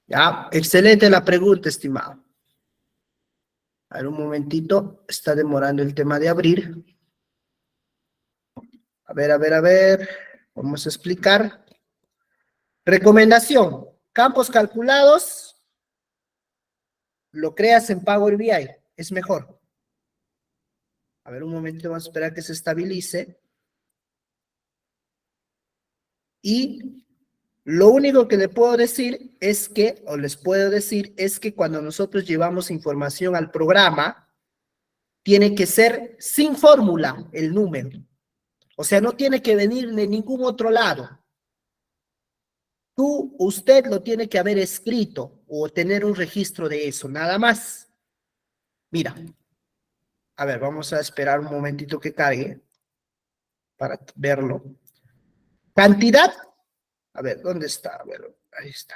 Speaker 1: Ya, excelente la pregunta, estimado. A ver, un momentito. Está demorando el tema de abrir. A ver. Vamos a explicar. Recomendación. Campos calculados. Lo creas en Power BI. Es mejor. A ver, un momento. Vamos a esperar que se estabilice. Y lo único que le puedo decir es que, o les puedo decir, es que cuando nosotros llevamos información al programa, tiene que ser sin fórmula el número. O sea, no tiene que venir de ningún otro lado. Usted lo tiene que haber escrito o tener un registro de eso, nada más. Mira, a ver, vamos a esperar un momentito que cargue para verlo. Cantidad, a ver, ¿dónde está? A ver, ahí está.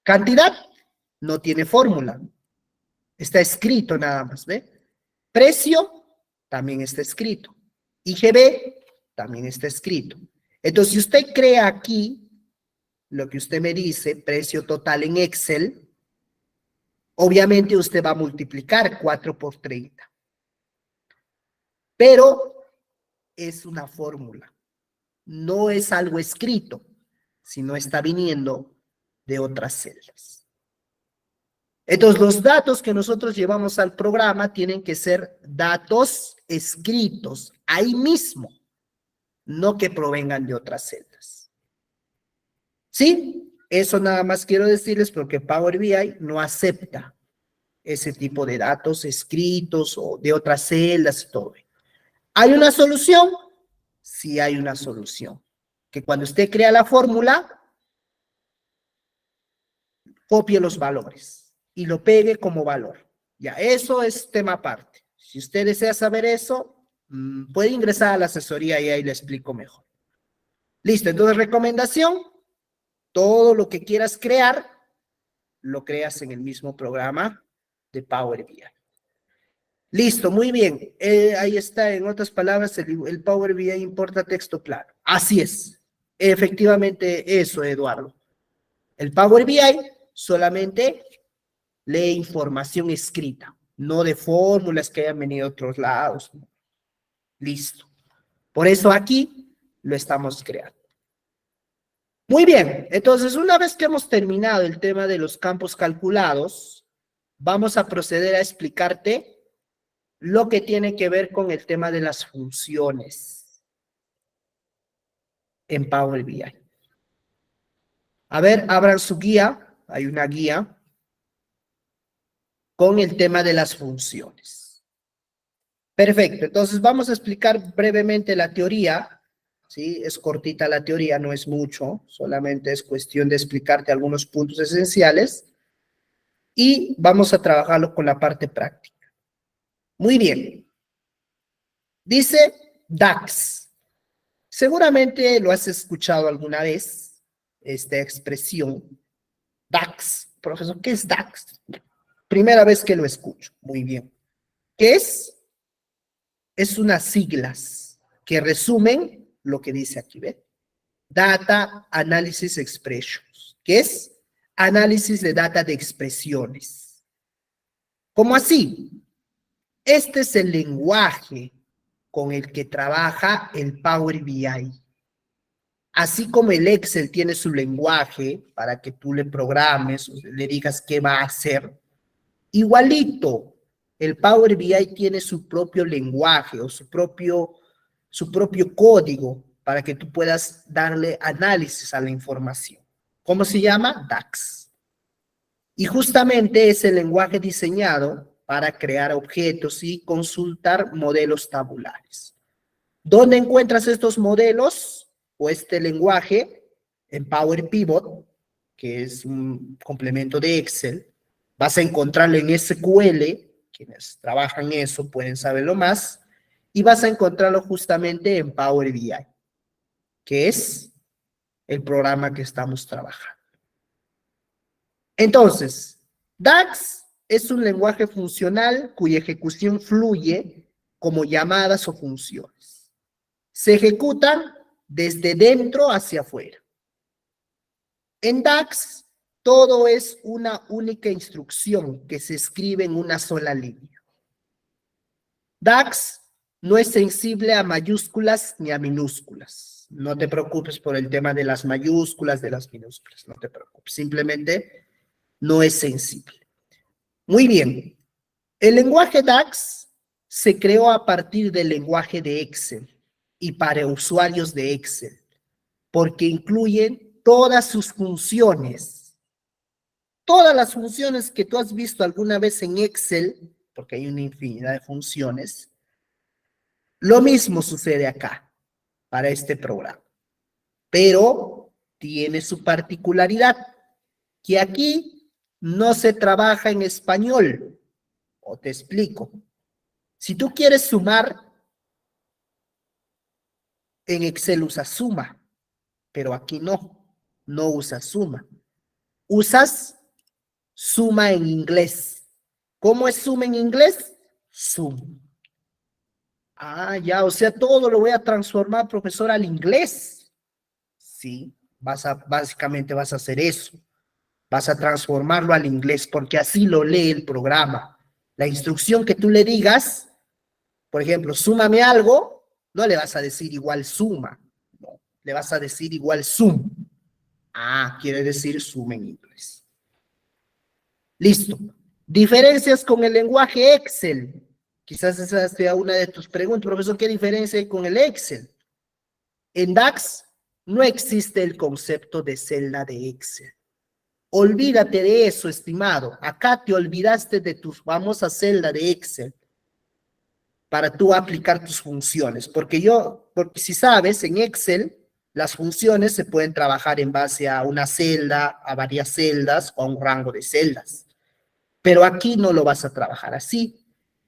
Speaker 1: Cantidad no tiene fórmula. Está escrito nada más, ¿ve? Precio también está escrito. IGB también está escrito. Entonces, si usted crea aquí lo que usted me dice, precio total en Excel, obviamente usted va a multiplicar 4 por 30. Pero es una fórmula. No es algo escrito, sino está viniendo de otras celdas. Entonces, los datos que nosotros llevamos al programa tienen que ser datos escritos ahí mismo, no que provengan de otras celdas. ¿Sí? Eso nada más quiero decirles porque Power BI no acepta ese tipo de datos escritos o de otras celdas y todo. ¿Hay una solución? Sí hay una solución. Que cuando usted crea la fórmula, copie los valores y lo pegue como valor. Ya, eso es tema aparte. Si usted desea saber eso, puede ingresar a la asesoría y ahí le explico mejor. Listo, entonces recomendación, todo lo que quieras crear, lo creas en el mismo programa de Power BI. Listo, muy bien. Ahí está, en otras palabras, el Power BI importa texto plano. Así es. Efectivamente eso, Eduardo. El Power BI solamente lee información escrita, no de fórmulas que hayan venido de otros lados. Listo. Por eso aquí lo estamos creando. Muy bien, entonces una vez que hemos terminado el tema de los campos calculados, vamos a proceder a explicarte lo que tiene que ver con el tema de las funciones en Power BI. A ver, abran su guía, hay una guía. con el tema de las funciones. Perfecto, entonces vamos a explicar brevemente la teoría, ¿sí? Es cortita la teoría, no es mucho, solamente es cuestión de explicarte algunos puntos esenciales y vamos a trabajarlo con la parte práctica. Muy bien. Dice DAX. Seguramente lo has escuchado alguna vez, esta expresión, DAX. Profesor, ¿qué es DAX? Primera vez que lo escucho. Muy bien. ¿Qué es? Es unas siglas que resumen lo que dice aquí, ¿ve? Data Analysis Expressions. ¿Qué es? Análisis de data de expresiones. ¿Cómo así? Este es el lenguaje con el que trabaja el Power BI. Así como el Excel tiene su lenguaje para que tú le programes o le digas qué va a hacer, igualito, el Power BI tiene su propio lenguaje o su propio código para que tú puedas darle análisis a la información. ¿Cómo se llama? DAX. Y justamente es el lenguaje diseñado para crear objetos y consultar modelos tabulares. ¿Dónde encuentras estos modelos o este lenguaje? En Power Pivot, que es un complemento de Excel. Vas a encontrarlo en SQL, quienes trabajan eso pueden saberlo más, y vas a encontrarlo justamente en Power BI, que es el programa que estamos trabajando. Entonces, DAX es un lenguaje funcional cuya ejecución fluye como llamadas o funciones. Se ejecutan desde dentro hacia afuera. En DAX, todo es una única instrucción que se escribe en una sola línea. DAX no es sensible a mayúsculas ni a minúsculas. No te preocupes por el tema de las mayúsculas, de las minúsculas, no te preocupes. Simplemente no es sensible. Muy bien. El lenguaje DAX se creó a partir del lenguaje de Excel y para usuarios de Excel, porque incluyen todas sus funciones. Todas las funciones que tú has visto alguna vez en Excel, porque hay una infinidad de funciones, lo mismo sucede acá, para este programa. Pero tiene su particularidad, que aquí no se trabaja en español. O te explico. Si tú quieres sumar, en Excel usas suma, pero aquí no usas suma. Usas suma en inglés. ¿Cómo es suma en inglés? Sum. Ah, ya, o sea, todo lo voy a transformar, profesor, al inglés. Sí, básicamente vas a hacer eso. Vas a transformarlo al inglés porque así lo lee el programa. La instrucción que tú le digas, por ejemplo, súmame algo, no le vas a decir igual suma, no, le vas a decir igual sum. Ah, quiere decir suma en inglés. Listo. Diferencias con el lenguaje Excel. Quizás esa sea una de tus preguntas, profesor, ¿qué diferencia hay con el Excel? En DAX no existe el concepto de celda de Excel. Olvídate de eso, estimado. Acá te olvidaste de tu famosa celda de Excel para tú aplicar tus funciones. Porque si sabes, en Excel las funciones se pueden trabajar en base a una celda, a varias celdas o a un rango de celdas. Pero aquí no lo vas a trabajar así.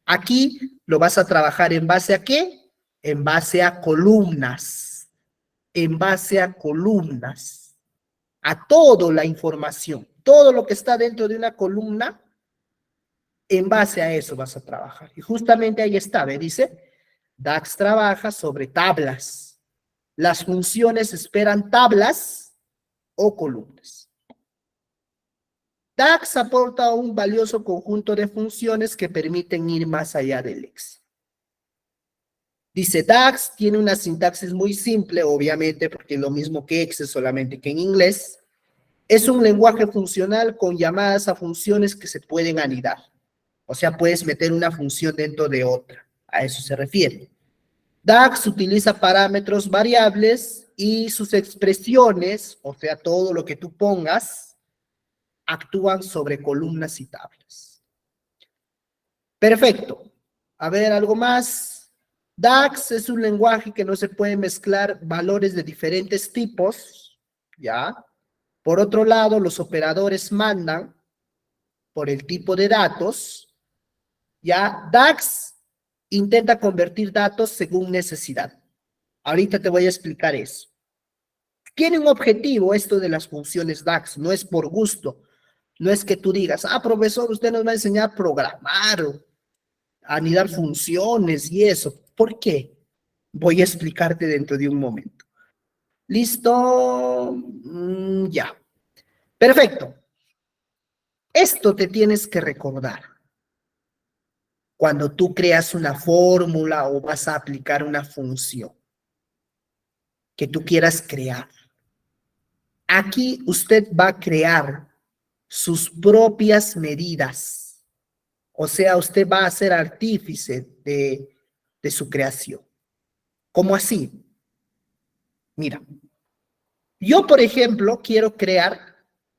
Speaker 1: Aquí lo vas a trabajar en base a ¿qué? En base a columnas. En base a columnas. A toda la información. Todo lo que está dentro de una columna, en base a eso vas a trabajar. Y justamente ahí está, ¿ve? Dice, DAX trabaja sobre tablas. Las funciones esperan tablas o columnas. DAX aporta un valioso conjunto de funciones que permiten ir más allá del Excel. Dice, DAX tiene una sintaxis muy simple, obviamente, porque es lo mismo que Excel, solamente que en inglés. Es un lenguaje funcional con llamadas a funciones que se pueden anidar. O sea, puedes meter una función dentro de otra. A eso se refiere. DAX utiliza parámetros variables y sus expresiones, o sea, todo lo que tú pongas, actúan sobre columnas y tablas. Perfecto. A ver, ¿algo más? DAX es un lenguaje que no se puede mezclar valores de diferentes tipos, ¿ya? Por otro lado, los operadores mandan por el tipo de datos, ¿ya? DAX intenta convertir datos según necesidad. Ahorita te voy a explicar eso. Tiene un objetivo esto de las funciones DAX, no es por gusto. No es que tú digas, profesor, usted nos va a enseñar a programar o a anidar funciones y eso. ¿Por qué? Voy a explicarte dentro de un momento. ¿Listo? Ya. Perfecto. Esto te tienes que recordar. Cuando tú creas una fórmula o vas a aplicar una función que tú quieras crear. Aquí usted va a crear sus propias medidas. O sea, usted va a ser artífice de su creación. ¿Cómo así? Mira, yo, por ejemplo, quiero crear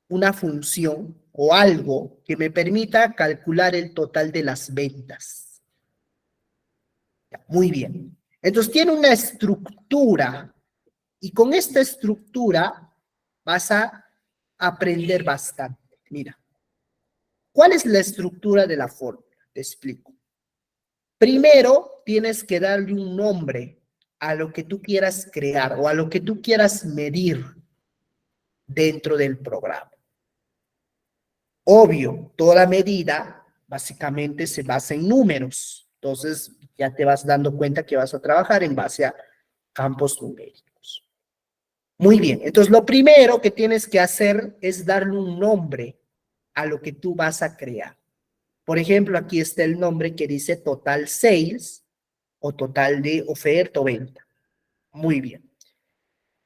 Speaker 1: una función o algo que me permita calcular el total de las ventas. Muy bien. Entonces, tiene una estructura y con esta estructura vas a aprender bastante. Mira, ¿cuál es la estructura de la fórmula? Te explico. Primero, tienes que darle un nombre a lo que tú quieras crear o a lo que tú quieras medir dentro del programa. Obvio, toda medida básicamente se basa en números. Entonces, ya te vas dando cuenta que vas a trabajar en base a campos numéricos. Muy bien, entonces lo primero que tienes que hacer es darle un nombre a lo que tú vas a crear. Por ejemplo, aquí está el nombre que dice total sales o total de oferta o venta. Muy bien.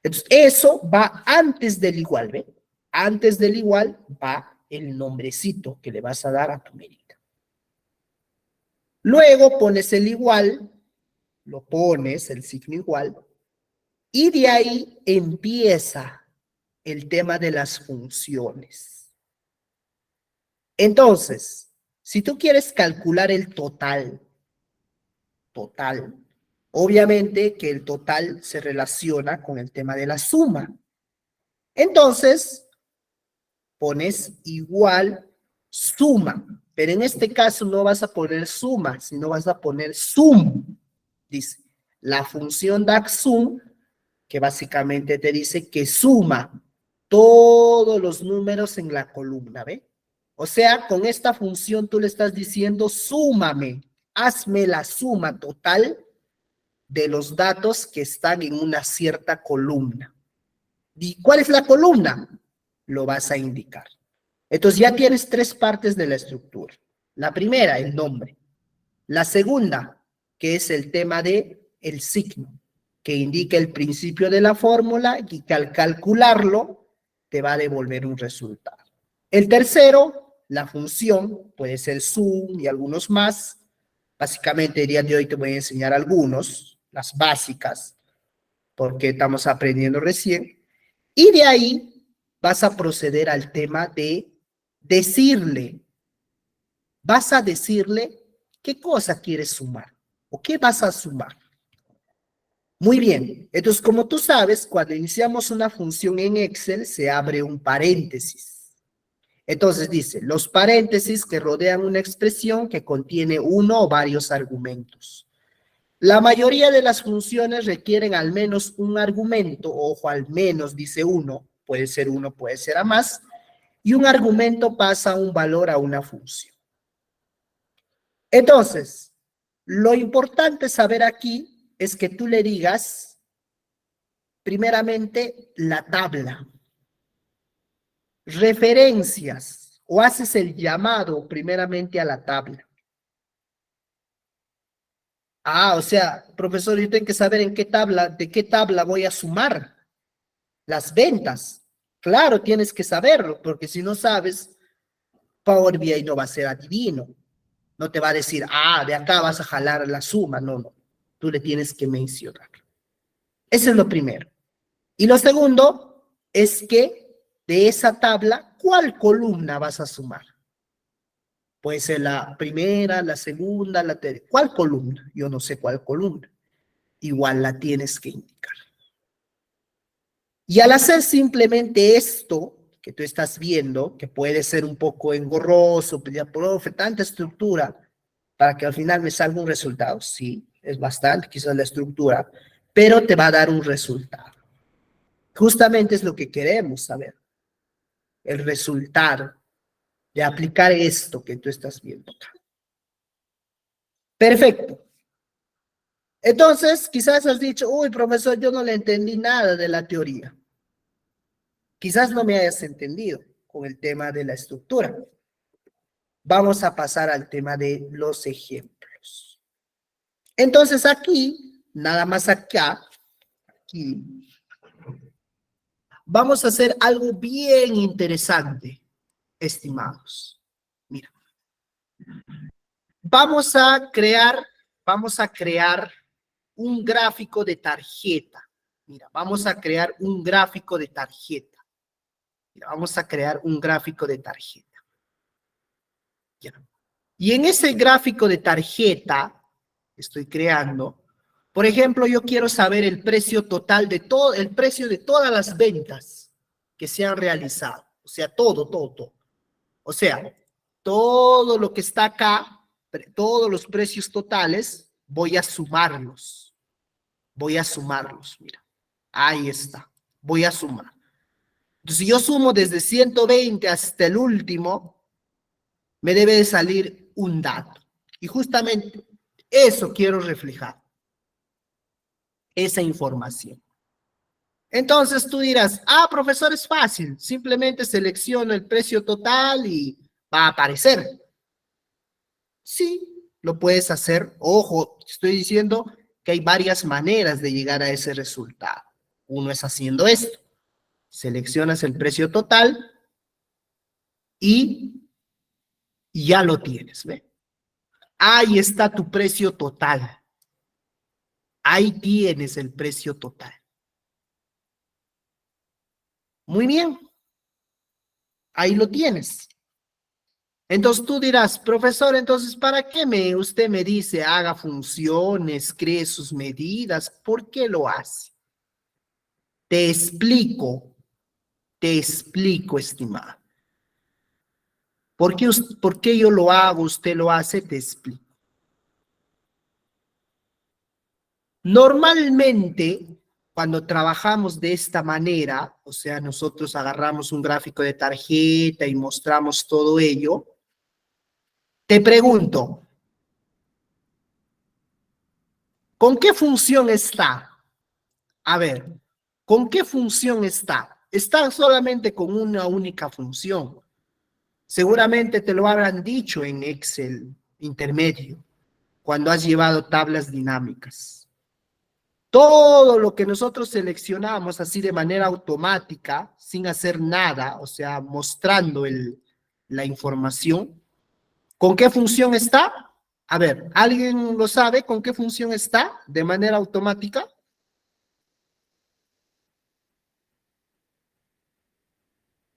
Speaker 1: Entonces, eso va antes del igual, ¿ve? Antes del igual va el nombrecito que le vas a dar a tu medida. Luego pones el igual, lo pones, el signo igual, y de ahí empieza el tema de las funciones. Entonces, si tú quieres calcular el total, obviamente que el total se relaciona con el tema de la suma. Entonces, pones igual suma, pero en este caso no vas a poner suma, sino vas a poner sum. Dice, la función DAX-sum, que básicamente te dice que suma todos los números en la columna, ¿ve? O sea, con esta función tú le estás diciendo, súmame, hazme la suma total de los datos que están en una cierta columna. ¿Y cuál es la columna? Lo vas a indicar. Entonces ya tienes tres partes de la estructura. La primera, el nombre. La segunda, que es el tema de el signo, que indica el principio de la fórmula y que al calcularlo te va a devolver un resultado. El tercero, la función, puede ser sum y algunos más. Básicamente el día de hoy te voy a enseñar algunos, las básicas, porque estamos aprendiendo recién. Y de ahí vas a proceder al tema de decirle. Vas a decirle qué cosa quieres sumar o qué vas a sumar. Muy bien, entonces como tú sabes, cuando iniciamos una función en Excel se abre un paréntesis. Entonces dice, los paréntesis que rodean una expresión que contiene uno o varios argumentos. La mayoría de las funciones requieren al menos un argumento, ojo, al menos dice uno, puede ser uno, puede ser a más, y un argumento pasa un valor a una función. Entonces, lo importante saber aquí es que tú le digas, primeramente, la tabla, referencias, o haces el llamado primeramente a la tabla. O sea, profesor, yo tengo que saber en qué tabla, de qué tabla voy a sumar las ventas. Claro, tienes que saberlo, porque si no sabes, Power BI no va a ser adivino. No te va a decir, de acá vas a jalar la suma. No, no. Tú le tienes que mencionar. Eso es lo primero. Y lo segundo es que de esa tabla, ¿cuál columna vas a sumar? Puede ser la primera, la segunda, la tercera. ¿Cuál columna? Yo no sé cuál columna. Igual la tienes que indicar. Y al hacer simplemente esto que tú estás viendo, que puede ser un poco engorroso, pero ya, profe, tanta estructura, para que al final me salga un resultado. Sí, es bastante, quizás la estructura, pero te va a dar un resultado. Justamente es lo que queremos saber. El resultado de aplicar esto que tú estás viendo acá. Perfecto. Entonces, quizás has dicho, uy, profesor, yo no le entendí nada de la teoría. Quizás no me hayas entendido con el tema de la estructura. Vamos a pasar al tema de los ejemplos. Entonces aquí, nada más acá, aquí, vamos a hacer algo bien interesante, estimados. Mira, vamos a crear un gráfico de tarjeta. Mira, vamos a crear un gráfico de tarjeta. Mira, vamos a crear un gráfico de tarjeta. Ya. Y en ese gráfico de tarjeta que estoy creando, por ejemplo, yo quiero saber el precio total de todo, el precio de todas las ventas que se han realizado. O sea, todo. O sea, todo lo que está acá, todos los precios totales, voy a sumarlos. Mira. Ahí está. Voy a sumar. Entonces, si yo sumo desde 120 hasta el último, me debe de salir un dato. Y justamente eso quiero reflejar. Esa información. Entonces tú dirás, profesor, es fácil. Simplemente selecciono el precio total y va a aparecer. Sí, lo puedes hacer. Ojo, estoy diciendo que hay varias maneras de llegar a ese resultado. Uno es haciendo esto. Seleccionas el precio total y ya lo tienes, ¿ve? Ahí está tu precio total. Ahí tienes el precio total. Muy bien. Ahí lo tienes. Entonces tú dirás, profesor, entonces, ¿para qué usted me dice haga funciones, cree sus medidas? ¿Por qué lo hace? Te explico, estimado. ¿Por qué yo lo hago, usted lo hace? Te explico. Normalmente, cuando trabajamos de esta manera, o sea, nosotros agarramos un gráfico de tarjeta y mostramos todo ello, te pregunto, ¿con qué función está? A ver, ¿con qué función está? Está solamente con una única función. Seguramente te lo habrán dicho en Excel intermedio, cuando has llevado tablas dinámicas. Todo lo que nosotros seleccionamos así de manera automática, sin hacer nada, o sea, mostrando la información, ¿con qué función está? A ver, ¿alguien lo sabe con qué función está de manera automática?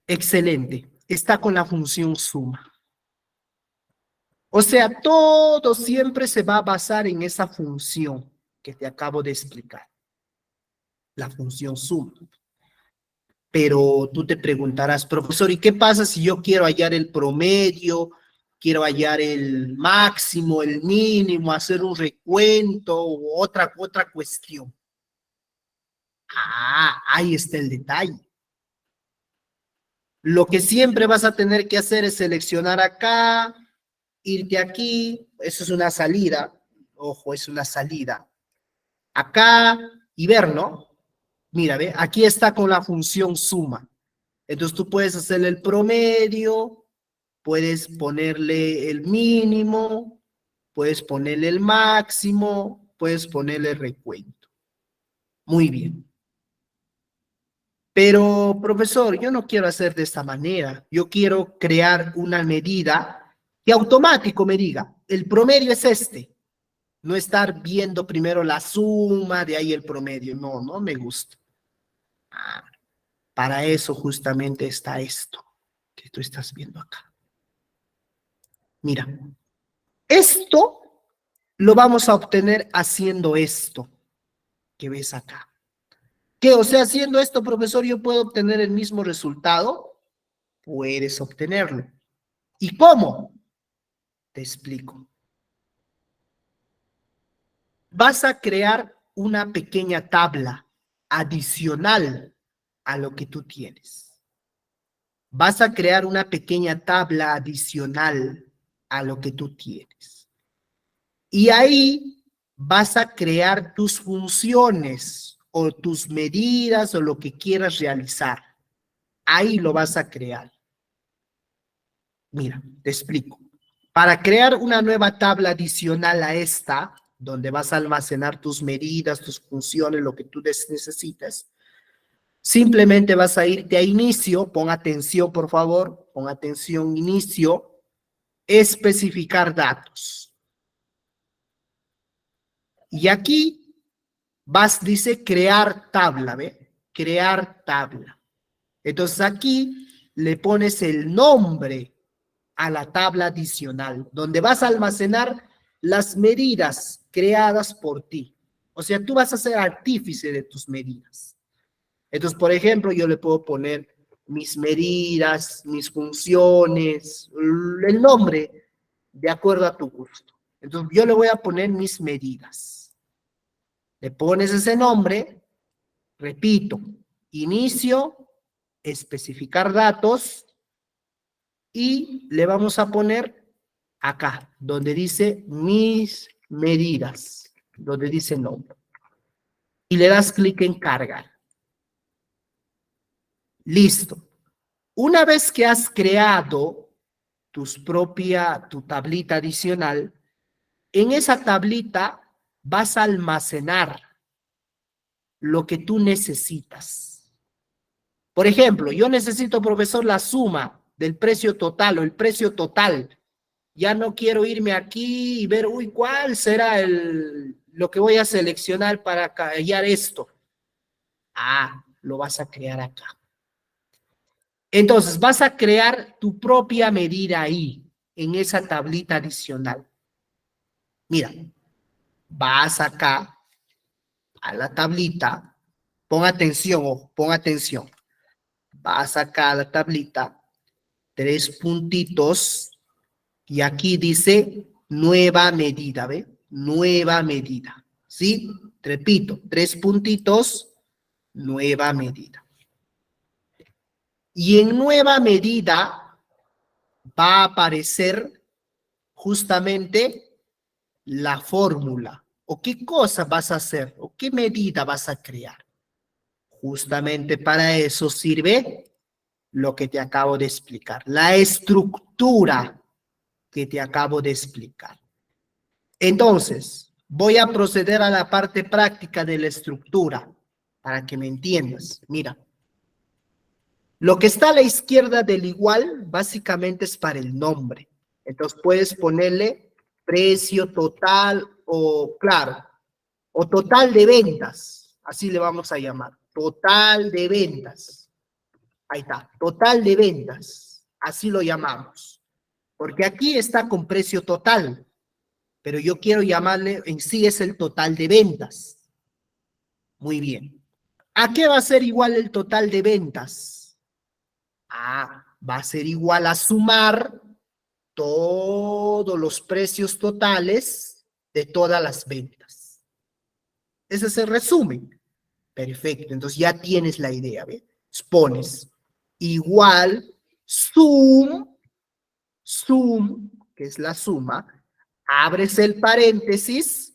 Speaker 1: Excelente, está con la función suma. O sea, todo siempre se va a basar en esa función que te acabo de explicar, la función suma. Pero tú te preguntarás, profesor, ¿y qué pasa si yo quiero hallar el promedio, quiero hallar el máximo, el mínimo, hacer un recuento u otra cuestión? Ahí está el detalle. Lo que siempre vas a tener que hacer es seleccionar acá, irte aquí, eso es una salida, ojo, es una salida. Acá y ver, ¿no? Mira, ve, aquí está con la función suma. Entonces tú puedes hacerle el promedio, puedes ponerle el mínimo, puedes ponerle el máximo, puedes ponerle el recuento. Muy bien. Pero, profesor, yo no quiero hacer de esta manera. Yo quiero crear una medida que automático me diga, el promedio es este. No estar viendo primero la suma, de ahí el promedio. No, no me gusta. Para eso justamente está esto que tú estás viendo acá. Mira, esto lo vamos a obtener haciendo esto que ves acá. ¿Qué? O sea, haciendo esto, profesor, ¿yo puedo obtener el mismo resultado? Puedes obtenerlo. ¿Y cómo? Te explico. Vas a crear una pequeña tabla adicional a lo que tú tienes. Vas a crear una pequeña tabla adicional a lo que tú tienes. Y ahí vas a crear tus funciones o tus medidas o lo que quieras realizar. Ahí lo vas a crear. Mira, te explico. Para crear una nueva tabla adicional a esta, donde vas a almacenar tus medidas, tus funciones, lo que tú necesites, simplemente vas a irte a inicio, pon atención por favor, pon atención, inicio, especificar datos. Y aquí dice crear tabla, ¿ve? Crear tabla. Entonces aquí le pones el nombre a la tabla adicional, donde vas a almacenar las medidas creadas por ti. O sea, tú vas a ser artífice de tus medidas. Entonces, por ejemplo, yo le puedo poner mis medidas, mis funciones, el nombre, de acuerdo a tu gusto. Entonces, yo le voy a poner mis medidas. Le pones ese nombre, repito, inicio, especificar datos, y le vamos a poner acá, donde dice mis medidas, donde dice nombre. Y le das clic en cargar. Listo. Una vez que has creado tu tablita adicional, en esa tablita vas a almacenar lo que tú necesitas. Por ejemplo, yo necesito, profesor, la suma del precio total o el precio total. Ya no quiero irme aquí y ver, uy, ¿cuál será lo que voy a seleccionar para hallar esto? Ah, lo vas a crear acá. Entonces, vas a crear tu propia medida ahí, en esa tablita adicional. Mira, vas acá a la tablita, pon atención, ojo, pon atención. Vas acá a la tablita, 3 puntitos, y aquí dice nueva medida, ¿ve? Nueva medida, ¿sí? Repito, 3 puntitos, nueva medida. Y en nueva medida va a aparecer justamente la fórmula, o qué cosa vas a hacer, o qué medida vas a crear. Justamente para eso sirve lo que te acabo de explicar, la estructura que te acabo de explicar. Entonces, voy a proceder a la parte práctica de la estructura para que me entiendas. Mira, lo que está a la izquierda del igual básicamente es para el nombre. Entonces puedes ponerle precio total o, claro, o total de ventas. Así le vamos a llamar. Total de ventas. Ahí está, total de ventas. Así lo llamamos. Porque aquí está con precio total. Pero yo quiero llamarle, en sí es el total de ventas. Muy bien. ¿A qué va a ser igual el total de ventas? Va a ser igual a sumar todos los precios totales de todas las ventas. Ese es el resumen. Perfecto, entonces ya tienes la idea, ¿ve? Pones igual sum, que es la suma, abres el paréntesis,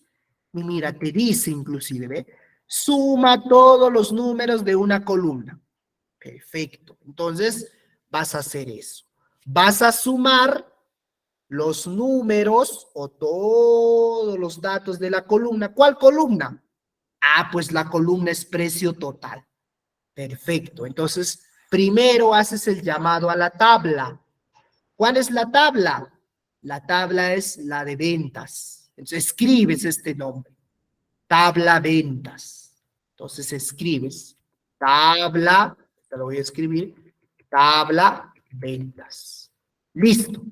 Speaker 1: y mira, te dice inclusive, ¿ve? Suma todos los números de una columna. Perfecto, entonces vas a hacer eso. Vas a sumar los números o todos los datos de la columna. ¿Cuál columna? Pues la columna es precio total. Perfecto, entonces primero haces el llamado a la tabla. ¿Cuál es la tabla? La tabla es la de ventas. Entonces escribes este nombre. Tabla ventas. Entonces escribes tabla, te lo voy a escribir, tabla ventas. Listo.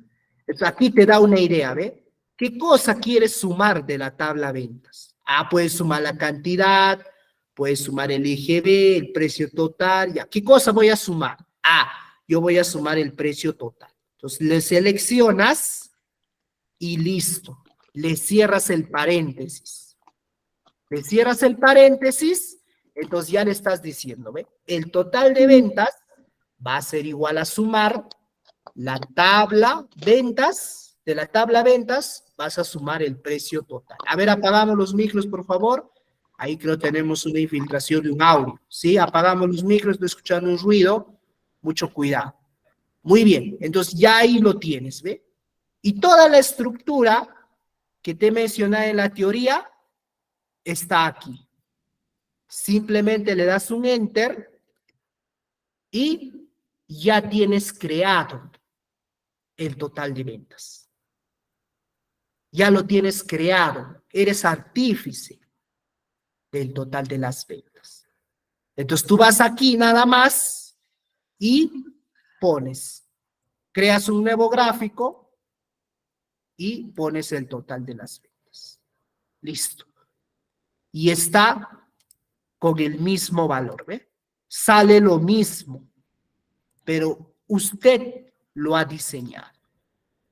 Speaker 1: Entonces, aquí te da una idea, ¿ve? ¿Qué cosa quieres sumar de la tabla ventas? Ah, puedes sumar la cantidad, puedes sumar el IGB, el precio total, ya. ¿Qué cosa voy a sumar? Ah, yo voy a sumar el precio total. Entonces, le seleccionas y listo. Le cierras el paréntesis. Le cierras el paréntesis, entonces ya le estás diciendo, ¿ve? El total de ventas va a ser igual a sumar la tabla ventas, de la tabla ventas vas a sumar el precio total. A ver, apagamos los micros, por favor. Ahí creo que tenemos una infiltración de un audio, ¿sí? Apagamos los micros, estoy escuchando un ruido, mucho cuidado. Muy bien, entonces ya ahí lo tienes, ¿ve? Y toda la estructura que te mencioné en la teoría está aquí. Simplemente le das un enter y ya tienes creado el total de ventas. Ya lo tienes creado. Eres artífice del total de las ventas. Entonces tú vas aquí nada más y pones, creas un nuevo gráfico y pones el total de las ventas. Listo. Y está con el mismo valor, ¿ve? Sale lo mismo, pero usted lo ha diseñado.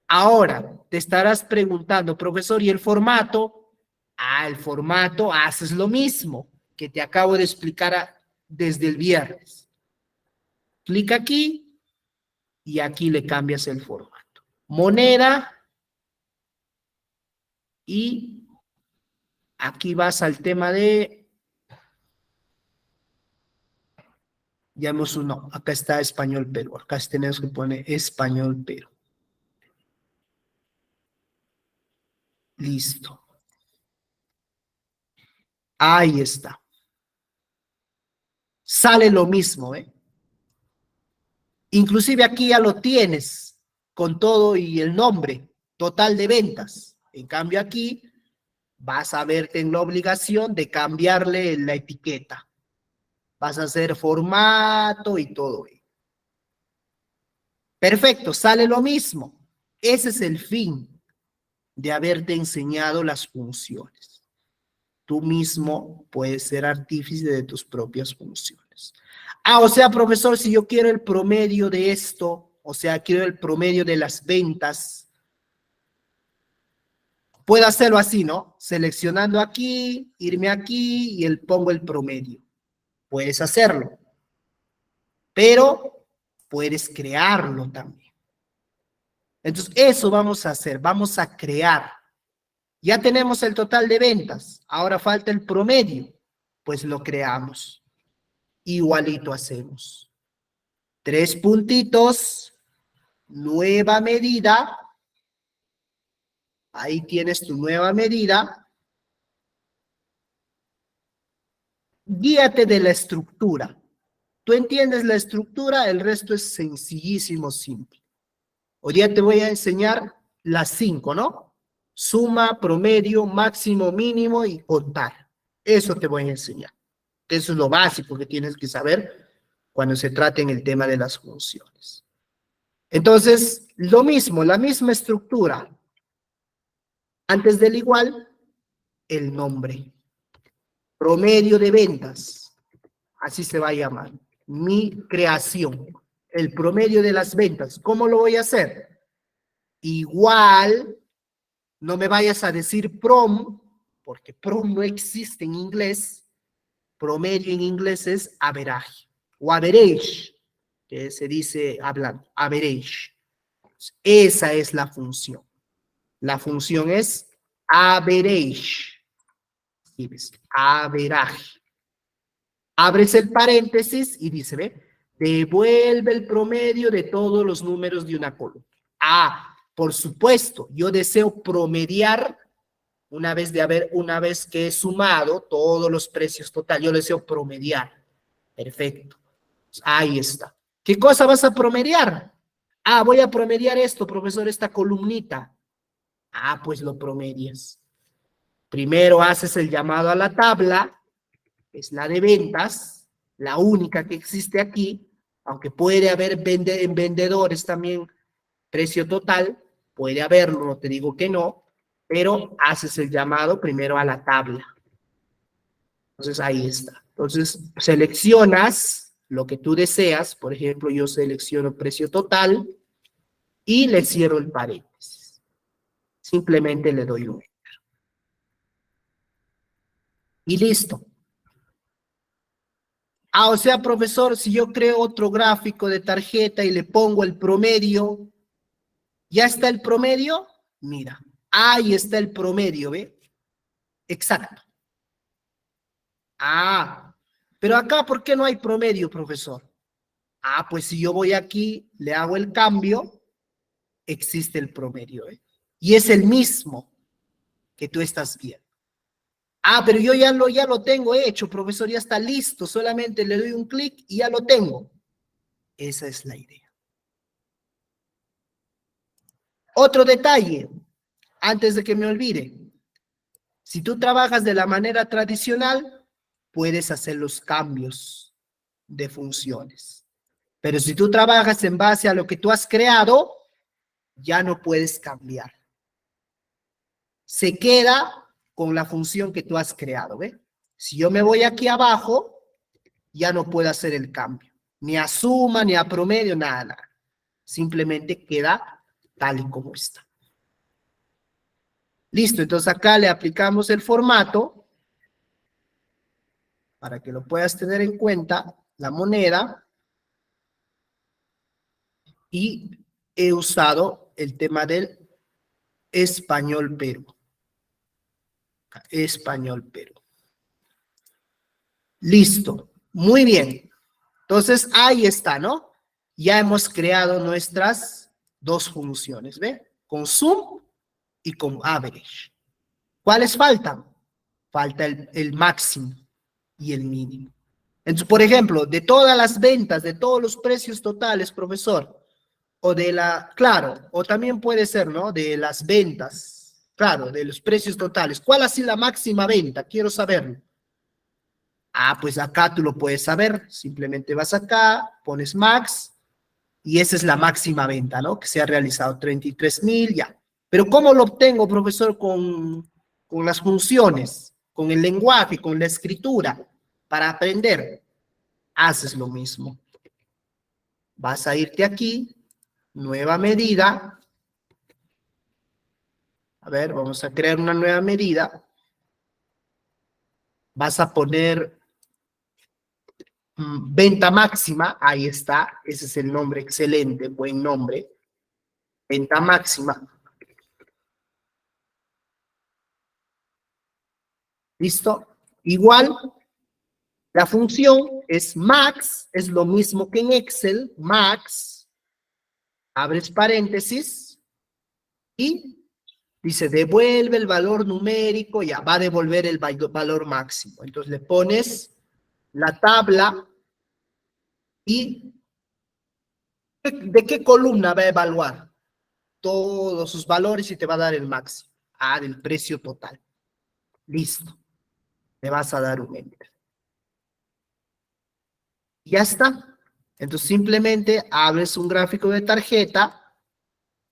Speaker 1: Ahora, te estarás preguntando, profesor, ¿y el formato? Ah, el formato, haces lo mismo que te acabo de explicar desde el viernes. Clic aquí y aquí le cambias el formato. Moneda y aquí vas al tema de... Llamemos uno, acá está español Perú, acá tenemos que poner español Perú. Listo. Ahí está. Sale lo mismo, ¿eh? Inclusive aquí ya lo tienes con todo y el nombre total de ventas. En cambio aquí vas a verte en la obligación de cambiarle la etiqueta. Vas a hacer formato y todo. Perfecto, sale lo mismo. Ese es el fin de haberte enseñado las funciones. Tú mismo puedes ser artífice de tus propias funciones. Ah, o sea, profesor, si yo quiero el promedio de esto, o sea, quiero el promedio de las ventas, puedo hacerlo así, ¿no? Seleccionando aquí, irme aquí y pongo el promedio. Puedes hacerlo, pero puedes crearlo también. Entonces, eso vamos a hacer, vamos a crear. Ya tenemos el total de ventas, ahora falta el promedio, pues lo creamos. Igualito hacemos. 3 puntitos, nueva medida. Ahí tienes tu nueva medida. Guíate de la estructura. Tú entiendes la estructura, el resto es sencillísimo, simple. Hoy día te voy a enseñar las 5, ¿no? Suma, promedio, máximo, mínimo y contar. Eso te voy a enseñar. Eso es lo básico que tienes que saber cuando se trate en el tema de las funciones. Entonces, lo mismo, la misma estructura. Antes del igual, el nombre. Promedio de ventas. Así se va a llamar. Mi creación. El promedio de las ventas. ¿Cómo lo voy a hacer? Igual, no me vayas a decir prom, porque prom no existe en inglés. Promedio en inglés es average o average, que se dice hablando, average. Esa es la función. La función es average. Average. Abres el paréntesis y dice, ¿ve? Devuelve el promedio de todos los números de una columna. Ah, por supuesto, yo deseo promediar una vez que he sumado todos los precios total, yo deseo promediar. Perfecto. Ahí está. ¿Qué cosa vas a promediar? Ah, voy a promediar esto, profesor, esta columnita. Ah, pues lo promedias. Primero haces el llamado a la tabla, es la de ventas, la única que existe aquí, aunque puede haber en vendedores también precio total. puede haberlo, no te digo que no, pero haces el llamado primero a la tabla. Entonces ahí está. Entonces seleccionas lo que tú deseas, por ejemplo, yo selecciono precio total y le cierro el paréntesis. Simplemente le doy un enter. Y listo. Ah, o sea, profesor, si yo creo otro gráfico de tarjeta y le pongo el promedio, ¿ya está el promedio? Mira, ahí está el promedio, ¿ve? Exacto. Ah, pero acá, ¿por qué no hay promedio, profesor? Ah, pues si yo voy aquí, le hago el cambio, existe el promedio, ¿eh? Y es el mismo que tú estás viendo. Ah, pero yo ya lo tengo hecho, profesor, ya está listo, solamente le doy un clic y ya lo tengo. Esa es la idea. Otro detalle, antes de que me olvide. Si tú trabajas de la manera tradicional, puedes hacer los cambios de funciones. Pero si tú trabajas en base a lo que tú has creado, ya no puedes cambiar. Se queda con la función que tú has creado, ¿ve? Si yo me voy aquí abajo, ya no puedo hacer el cambio. Ni a suma, ni a promedio, nada, nada. Simplemente queda tal y como está. Listo, entonces acá le aplicamos el formato para que lo puedas tener en cuenta, la moneda, y he usado el tema del español Perú. Español Perú. Listo, muy bien. Entonces ahí está, ¿no? Ya hemos creado nuestras dos funciones, ¿ve? Con sum y con average. ¿Cuáles faltan? Falta el máximo y el mínimo. Entonces, por ejemplo, de todas las ventas, de todos los precios totales, profesor, o de claro, o también puede ser, ¿no? De las ventas, claro, de los precios totales. ¿Cuál ha sido la máxima venta? Quiero saberlo. Ah, pues acá tú lo puedes saber. Simplemente vas acá, pones max, y esa es la máxima venta, ¿no? Que se ha realizado 33,000, ya. Pero ¿cómo lo obtengo, profesor? Con las funciones, con el lenguaje, con la escritura, para aprender. Haces lo mismo. Vas a irte aquí, nueva medida. A ver, vamos a crear una nueva medida. Vas a poner venta máxima, ahí está, ese es el nombre, excelente, buen nombre. Venta máxima. ¿Listo? Igual, la función es max, es lo mismo que en Excel, max, abres paréntesis, y dice, devuelve el valor numérico, ya, va a devolver el valor máximo. Entonces le pones la tabla y ¿de qué columna va a evaluar? Todos sus valores y te va a dar el máximo. Ah, del precio total. Listo. Le vas a dar un enter. Ya está. Entonces simplemente abres un gráfico de tarjeta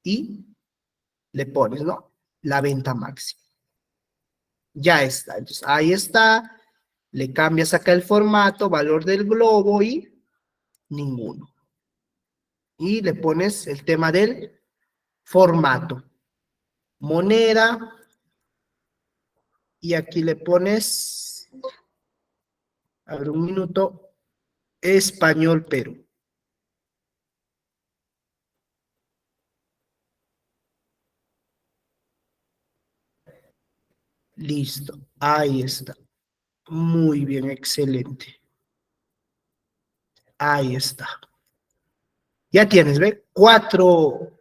Speaker 1: y le pones, ¿no? La venta máxima. Ya está. Entonces ahí está. Le cambias acá el formato, valor del globo y ninguno. Y le pones el tema del formato. Moneda. Y aquí le pones, a ver un minuto, español Perú. Listo, ahí está. Muy bien, excelente. Ahí está. Ya tienes, ¿ve? Cuatro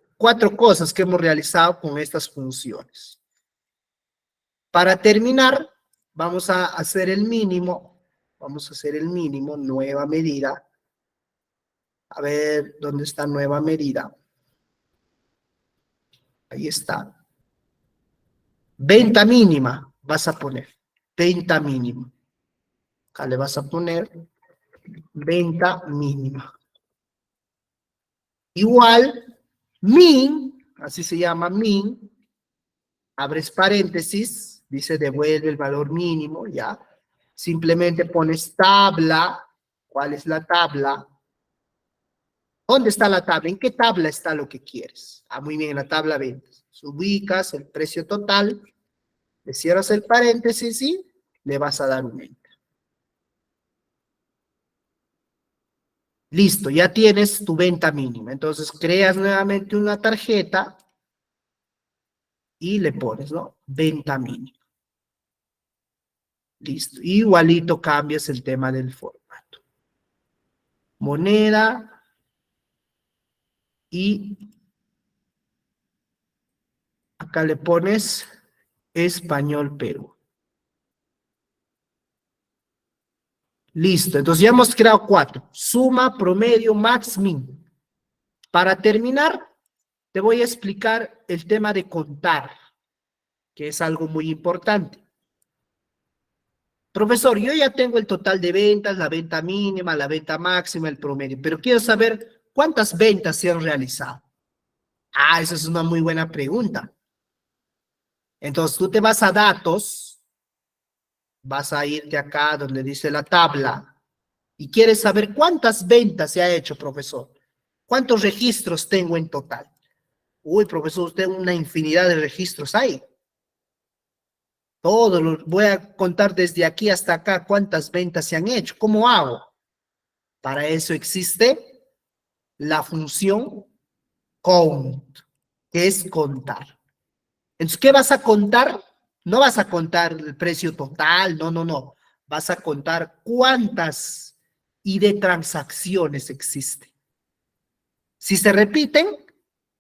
Speaker 1: cosas que hemos realizado con estas funciones. Para terminar, vamos a hacer el mínimo. Vamos a hacer el mínimo, nueva medida. A ver, ¿dónde está nueva medida? Ahí está. Venta mínima, vas a poner. Venta mínima. Acá le vas a poner venta mínima. Igual, min, así se llama min, abres paréntesis, dice devuelve el valor mínimo, ya. Simplemente pones tabla. ¿Cuál es la tabla? ¿Dónde está la tabla? ¿En qué tabla está lo que quieres? Ah, muy bien, en la tabla ventas. Ubicas el precio total, le cierras el paréntesis y le vas a dar un enter. Listo, ya tienes tu venta mínima. Entonces creas nuevamente una tarjeta y le pones, ¿no? Venta mínima. Listo. Igualito cambias el tema del formato. Moneda y acá le pones Español Perú. Listo, entonces ya hemos creado 4. Suma, promedio, max, min. Para terminar, te voy a explicar el tema de contar, que es algo muy importante. Profesor, yo ya tengo el total de ventas, la venta mínima, la venta máxima, el promedio, pero quiero saber cuántas ventas se han realizado. Ah, esa es una muy buena pregunta. Entonces tú te vas a datos, vas a irte acá donde dice la tabla, y quieres saber cuántas ventas se ha hecho, profesor. ¿Cuántos registros tengo en total? Uy, profesor, usted una infinidad de registros hay. Todo lo voy a contar desde aquí hasta acá cuántas ventas se han hecho. ¿Cómo hago? Para eso existe la función count, que es contar. Entonces, ¿qué vas a contar? No vas a contar el precio total, no. Vas a contar cuántas ID transacciones existen. Si se repiten,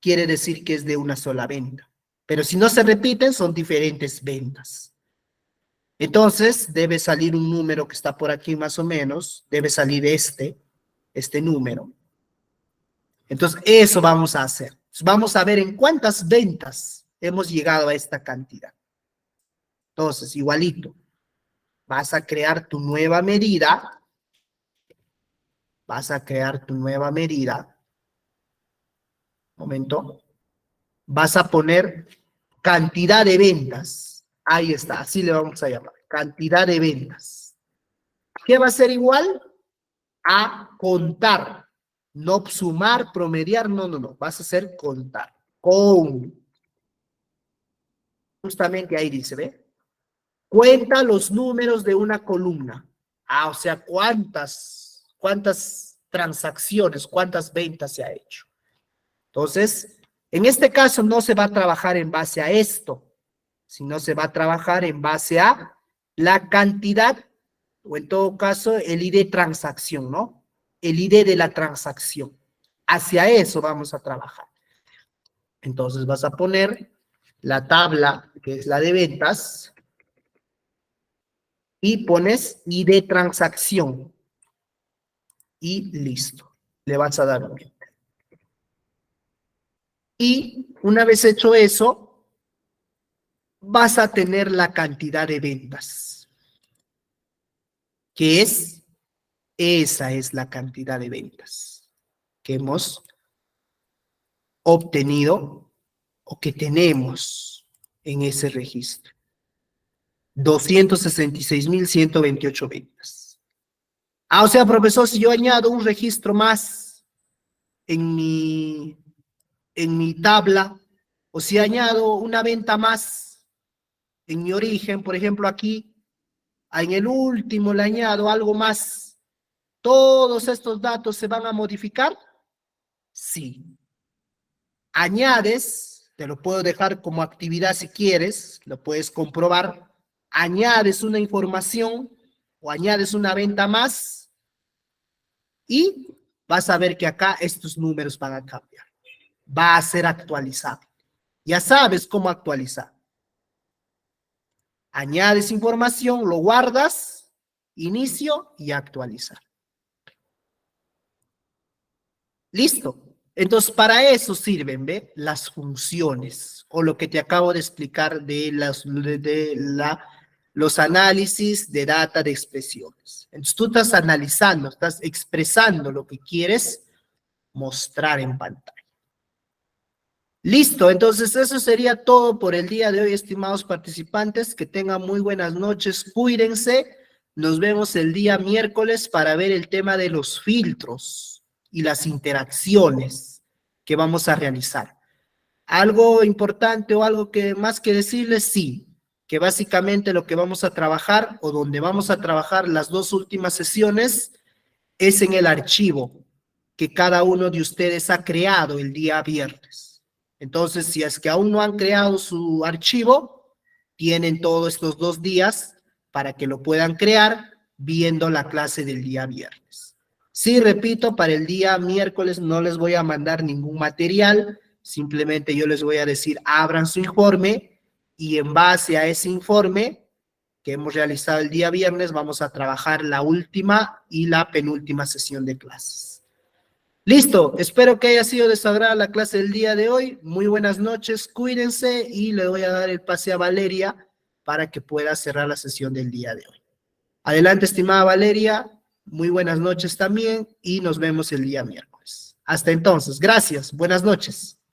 Speaker 1: quiere decir que es de una sola venta. Pero si no se repiten, son diferentes ventas. Entonces, debe salir un número que está por aquí más o menos. Debe salir este número. Entonces, eso vamos a hacer. Vamos a ver en cuántas ventas hemos llegado a esta cantidad. Entonces, igualito. Vas a crear tu nueva medida. Vas a crear tu nueva medida. Momento. Vas a poner cantidad de ventas. Ahí está, así le vamos a llamar. Cantidad de ventas. ¿Qué va a ser igual? A contar. No sumar, promediar, no. Vas a hacer contar. Con. Justamente ahí dice, ¿ve? Cuenta los números de una columna. Ah, o sea, cuántas transacciones, cuántas ventas se ha hecho. Entonces, en este caso no se va a trabajar en base a esto, sino se va a trabajar en base a la cantidad, o en todo caso, el ID transacción, ¿no? El ID de la transacción. Hacia eso vamos a trabajar. Entonces vas a poner la tabla, que es la de ventas, y pones ID transacción. Y listo. Le vas a dar un enter. Y una vez hecho eso, vas a tener la cantidad de ventas, que esa es la cantidad de ventas que hemos obtenido o que tenemos en ese registro. 266.128 ventas. Ah, o sea, profesor, si yo añado un registro más en mi tabla, o si añado una venta más en mi origen, por ejemplo, aquí, en el último le añado algo más, ¿todos estos datos se van a modificar? Sí. Añades, te lo puedo dejar como actividad si quieres, lo puedes comprobar, añades una información o añades una venta más y vas a ver que acá estos números van a cambiar. Va a ser actualizado. Ya sabes cómo actualizar. Añades información, lo guardas, inicio y actualizar. Listo. Entonces, para eso sirven, ¿ve? Las funciones, o lo que te acabo de explicar de los análisis de data de expresiones. Entonces, tú estás analizando, estás expresando lo que quieres mostrar en pantalla. Listo, entonces eso sería todo por el día de hoy, estimados participantes. Que tengan muy buenas noches, cuídense. Nos vemos el día miércoles para ver el tema de los filtros y las interacciones que vamos a realizar. Algo importante o algo que más que decirles, sí, que básicamente lo que vamos a trabajar o donde vamos a trabajar las 2 últimas sesiones es en el archivo que cada uno de ustedes ha creado el día viernes. Entonces, si es que aún no han creado su archivo, tienen todos estos 2 días para que lo puedan crear viendo la clase del día viernes. Sí, repito, para el día miércoles no les voy a mandar ningún material, simplemente yo les voy a decir, abran su informe y en base a ese informe que hemos realizado el día viernes, vamos a trabajar la última y la penúltima sesión de clases. Listo, espero que haya sido de su agrado la clase del día de hoy. Muy buenas noches, cuídense y le voy a dar el pase a Valeria para que pueda cerrar la sesión del día de hoy. Adelante, estimada Valeria, muy buenas noches también y nos vemos el día miércoles. Hasta entonces, gracias, buenas noches.